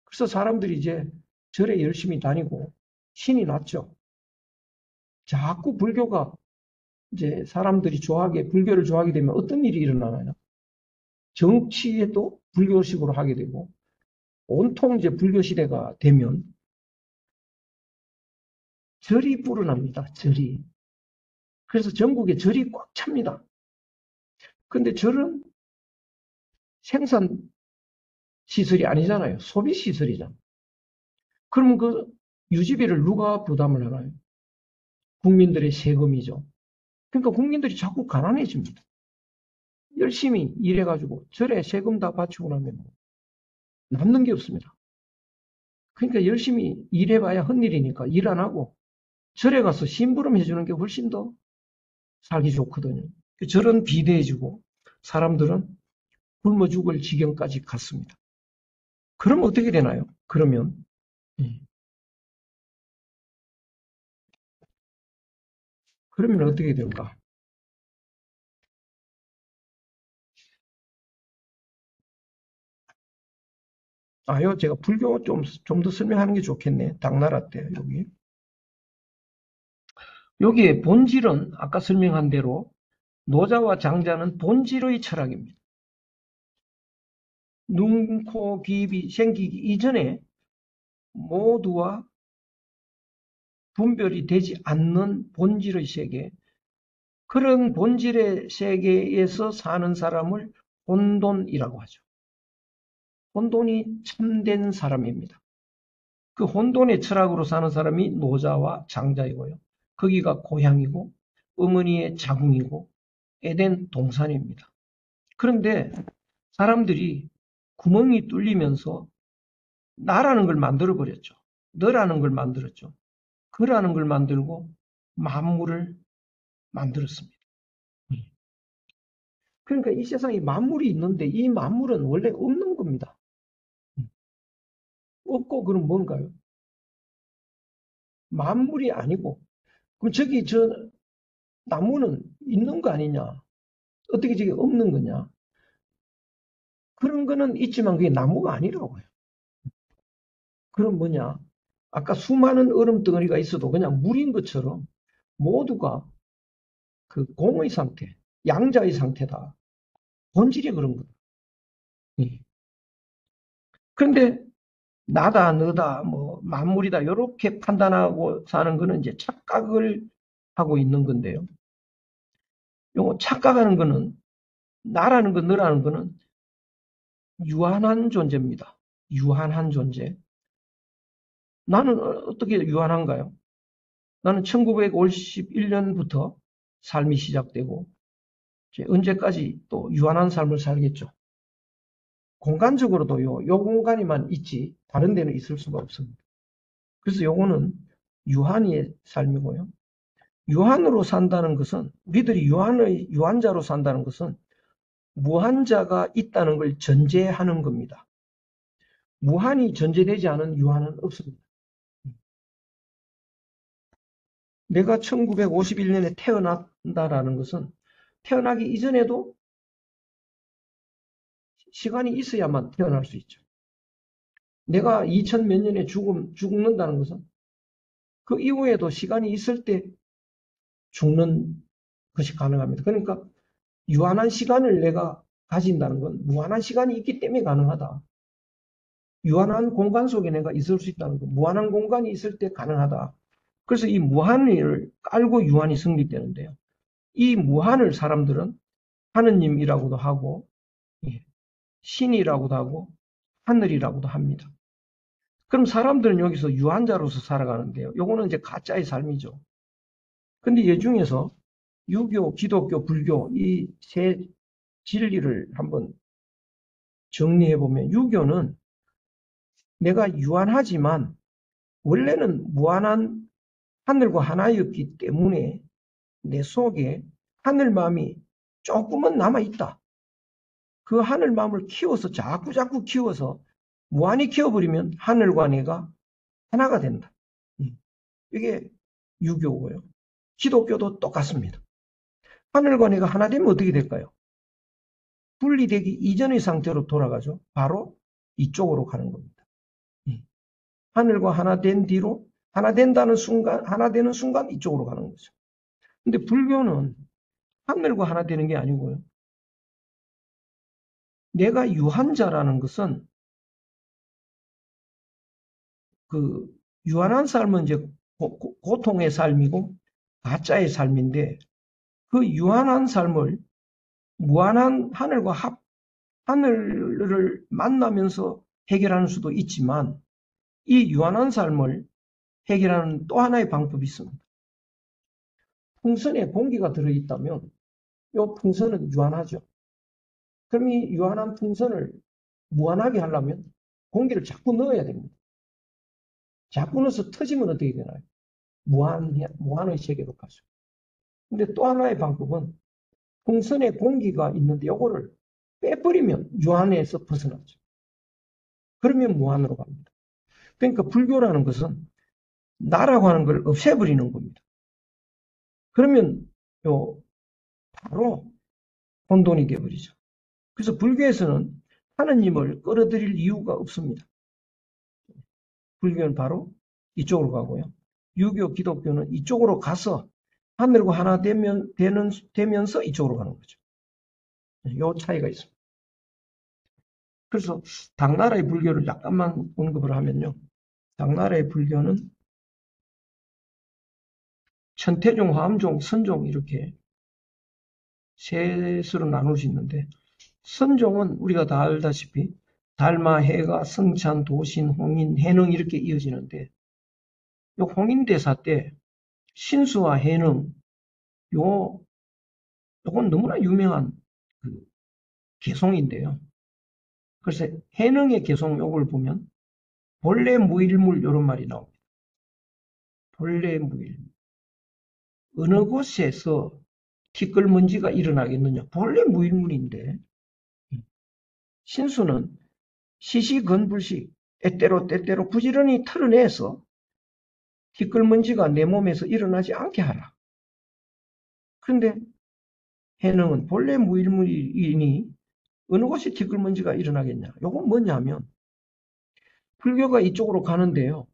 그래서 사람들이 이제 절에 열심히 다니고 신이 났죠. 자꾸 불교가 이제 사람들이 불교를 좋아하게 되면 어떤 일이 일어나나요? 정치에도 불교식으로 하게 되고 온통 이제 불교 시대가 되면 절이 불어납니다. 절이. 그래서 전국에 절이 꽉 찹니다. 근데 절은 생산 시설이 아니잖아요. 소비 시설이잖아요. 그럼 그 유지비를 누가 부담을 하나요? 국민들의 세금이죠. 그러니까 국민들이 자꾸 가난해집니다. 열심히 일해가지고 절에 세금 다 바치고 나면 남는 게 없습니다. 그러니까 열심히 일해봐야 헛일이니까 일 안 하고 절에 가서 심부름 해주는 게 훨씬 더 살기 좋거든요. 절은 비대해지고 사람들은 굶어 죽을 지경까지 갔습니다. 그럼 어떻게 되나요? 그러면 어떻게 될까? 아요, 제가 불교 좀 더 설명하는 게 좋겠네. 당나라 때 여기. 여기에 본질은 아까 설명한 대로 노자와 장자는 본질의 철학입니다. 눈, 코, 귀, 입이 생기기 이전에 모두와 분별이 되지 않는 본질의 세계, 그런 본질의 세계에서 사는 사람을 혼돈이라고 하죠. 혼돈이 참된 사람입니다. 그 혼돈의 철학으로 사는 사람이 노자와 장자이고요. 거기가 고향이고 어머니의 자궁이고 에덴 동산입니다. 그런데 사람들이 구멍이 뚫리면서 나라는 걸 만들어 버렸죠. 너라는 걸 만들었죠. 그라는 걸 만들고 만물을 만들었습니다. 그러니까 이 세상에 만물이 있는데 이 만물은 원래 없는 겁니다. 없고 그럼 뭔가요? 만물이 아니고 그럼 저기 저 나무는 있는 거 아니냐? 어떻게 저게 없는 거냐? 그런 거는 있지만 그게 나무가 아니라고 해요. 그럼 뭐냐? 아까 수많은 얼음 덩어리가 있어도 그냥 물인 것처럼 모두가 그 공의 상태, 양자의 상태다. 본질이 그런 거다. 예. 그런데 나다, 너다, 뭐 만물이다 이렇게 판단하고 사는 거는 이제 착각을 하고 있는 건데요. 요거 착각하는 거는 나라는 거, 너라는 거는 유한한 존재입니다. 유한한 존재. 나는 어떻게 유한한가요? 나는 1951년부터 삶이 시작되고 언제까지 또 유한한 삶을 살겠죠. 공간적으로도 요 공간에만 있지 다른 데는 있을 수가 없습니다. 그래서 요거는 유한의 삶이고요. 유한으로 산다는 것은 우리들이 유한자로 산다는 것은 무한자가 있다는 걸 전제하는 겁니다. 무한이 전제되지 않은 유한은 없습니다. 내가 1951년에 태어난다라는 것은 태어나기 이전에도 시간이 있어야만 태어날 수 있죠. 내가 2000 몇 년에 죽는다는 것은 그 이후에도 시간이 있을 때 죽는 것이 가능합니다. 그러니까 유한한 시간을 내가 가진다는 건 무한한 시간이 있기 때문에 가능하다. 유한한 공간 속에 내가 있을 수 있다는 것, 무한한 공간이 있을 때 가능하다. 그래서 이 무한을 깔고 유한이 성립되는데요. 이 무한을 사람들은 하느님이라고도 하고 신이라고도 하고 하늘이라고도 합니다. 그럼 사람들은 여기서 유한자로서 살아가는데요. 요거는 이제 가짜의 삶이죠. 근데 이 중에서 유교, 기독교, 불교 이 세 진리를 한번 정리해 보면 유교는 내가 유한하지만 원래는 무한한 하늘과 하나였기 때문에 내 속에 하늘 마음이 조금은 남아 있다. 그 하늘 마음을 키워서 자꾸 키워서 무한히 키워버리면 하늘과 내가 하나가 된다. 이게 유교고요. 기독교도 똑같습니다. 하늘과 내가 하나 되면 어떻게 될까요? 분리되기 이전의 상태로 돌아가죠. 바로 이쪽으로 가는 겁니다. 하늘과 하나 된 뒤로 하나 된다는 순간, 하나 되는 순간 이쪽으로 가는 거죠. 근데 불교는 하늘과 하나 되는 게 아니고요. 내가 유한자라는 것은 그 유한한 삶은 이제 고통의 삶이고 가짜의 삶인데 그 유한한 삶을 무한한 하늘을 만나면서 해결하는 수도 있지만 이 유한한 삶을 해결하는 또 하나의 방법이 있습니다. 풍선에 공기가 들어있다면 이 풍선은 유한하죠. 그럼 이 유한한 풍선을 무한하게 하려면 공기를 자꾸 넣어야 됩니다. 자꾸 넣어서 터지면 어떻게 되나요? 무한의 세계로 가죠. 근데 또 하나의 방법은 풍선에 공기가 있는데 요거를 빼버리면 유한에서 벗어나죠. 그러면 무한으로 갑니다. 그러니까 불교라는 것은 나라고 하는 걸 없애버리는 겁니다. 그러면 바로 혼돈이 되어버리죠. 그래서 불교에서는 하느님을 끌어들일 이유가 없습니다. 불교는 바로 이쪽으로 가고요. 유교, 기독교는 이쪽으로 가서 하늘과 하나 되면서 이쪽으로 가는 거죠. 요 차이가 있습니다. 그래서 당나라의 불교를 약간만 언급을 하면요. 당나라의 불교는 천태종, 화엄종, 선종 이렇게 셋으로 나눌 수 있는데 선종은 우리가 다 알다시피 달마, 해가, 성찬, 도신, 홍인, 해능 이렇게 이어지는데 요 홍인대사 때 신수와 해능 요건 너무나 유명한 그 개송인데요. 그래서 해능의 개송 요걸 보면 본래 무일물 이런 말이 나옵니다. 본래 무일물. 어느 곳에서 티끌먼지가 일어나겠느냐. 본래 무일물인데 신수는 시시건불식 때때로 부지런히 털어내서 티끌먼지가 내 몸에서 일어나지 않게 하라. 그런데 해능은 본래 무일물이니 어느 곳에 티끌먼지가 일어나겠냐. 요건 뭐냐면 불교가 이쪽으로 가는데요.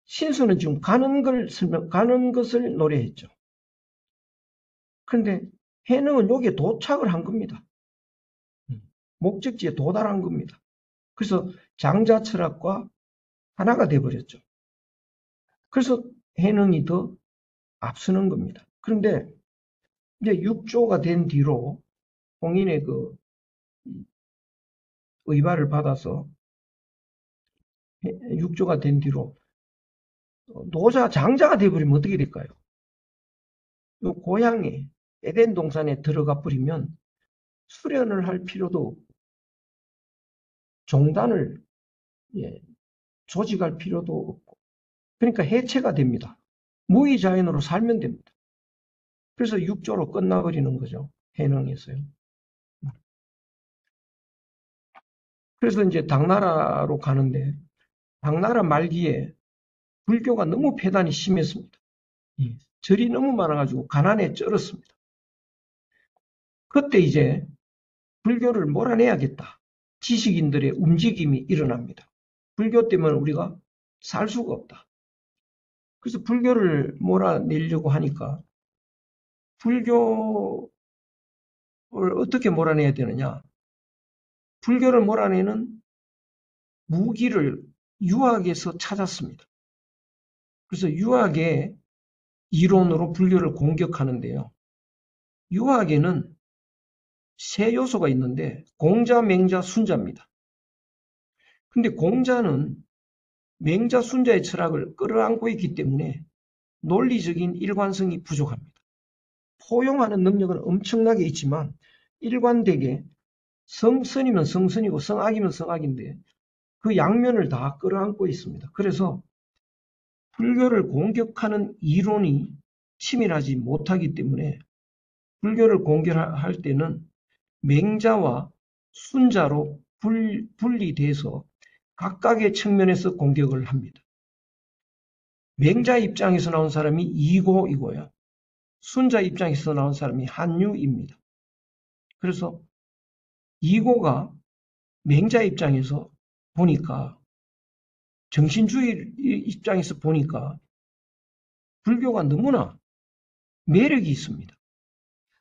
신수는 지금 가는 것을 노래했죠. 그런데 해능은 여기에 도착을 한 겁니다. 목적지에 도달한 겁니다. 그래서 장자 철학과 하나가 돼버렸죠. 그래서 해능이 더 앞서는 겁니다. 그런데 이제 육조가 된 뒤로 홍인의 그 의발을 받아서 육조가 된 뒤로 장자가 돼버리면 어떻게 될까요? 요 고향에 에덴 동산에 들어가 버리면 수련을 할 필요도 없고 종단을 조직할 필요도 없고 그러니까 해체가 됩니다. 무의자연으로 살면 됩니다. 그래서 육조로 끝나버리는 거죠. 해능에서요. 그래서 이제 당나라로 가는데 당나라 말기에 불교가 너무 폐단이 심했습니다. 절이 너무 많아가지고 가난에 쩔었습니다. 그때 이제 불교를 몰아내야겠다. 지식인들의 움직임이 일어납니다. 불교 때문에 우리가 살 수가 없다. 그래서 불교를 몰아내려고 하니까 불교를 어떻게 몰아내야 되느냐. 불교를 몰아내는 무기를 유학에서 찾았습니다. 그래서 유학의 이론으로 불교를 공격하는데요. 유학에는 세 요소가 있는데 공자, 맹자, 순자입니다. 근데 공자는 맹자, 순자의 철학을 끌어안고 있기 때문에 논리적인 일관성이 부족합니다. 포용하는 능력은 엄청나게 있지만 일관되게 성선이면 성선이고 성악이면 성악인데 그 양면을 다 끌어안고 있습니다. 그래서 불교를 공격하는 이론이 치밀하지 못하기 때문에 불교를 공격할 때는 맹자와 순자로 분리돼서 각각의 측면에서 공격을 합니다. 맹자 입장에서 나온 사람이 이고이고요. 순자 입장에서 나온 사람이 한유입니다. 그래서 이고가 맹자 입장에서 보니까 정신주의 입장에서 보니까 불교가 너무나 매력이 있습니다.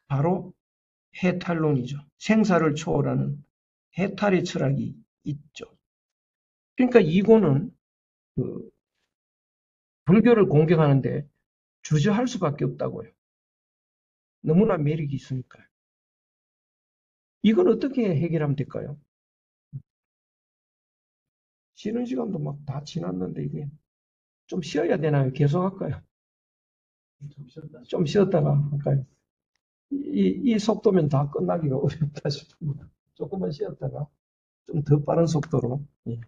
바로 해탈론이죠. 생사를 초월하는 해탈의 철학이 있죠. 그러니까 이고는 불교를 공격하는데 주저할 수밖에 없다고요. 너무나 매력이 있으니까요. 이건 어떻게 해결하면 될까요? 쉬는 시간도 막 다 지났는데 이게 좀 쉬어야 되나요? 계속 할까요? 좀 쉬었다가 할까요? 이 속도면 다 끝나기가 어렵다 싶으면 조금만 쉬었다가 좀 더 빠른 속도로. 예.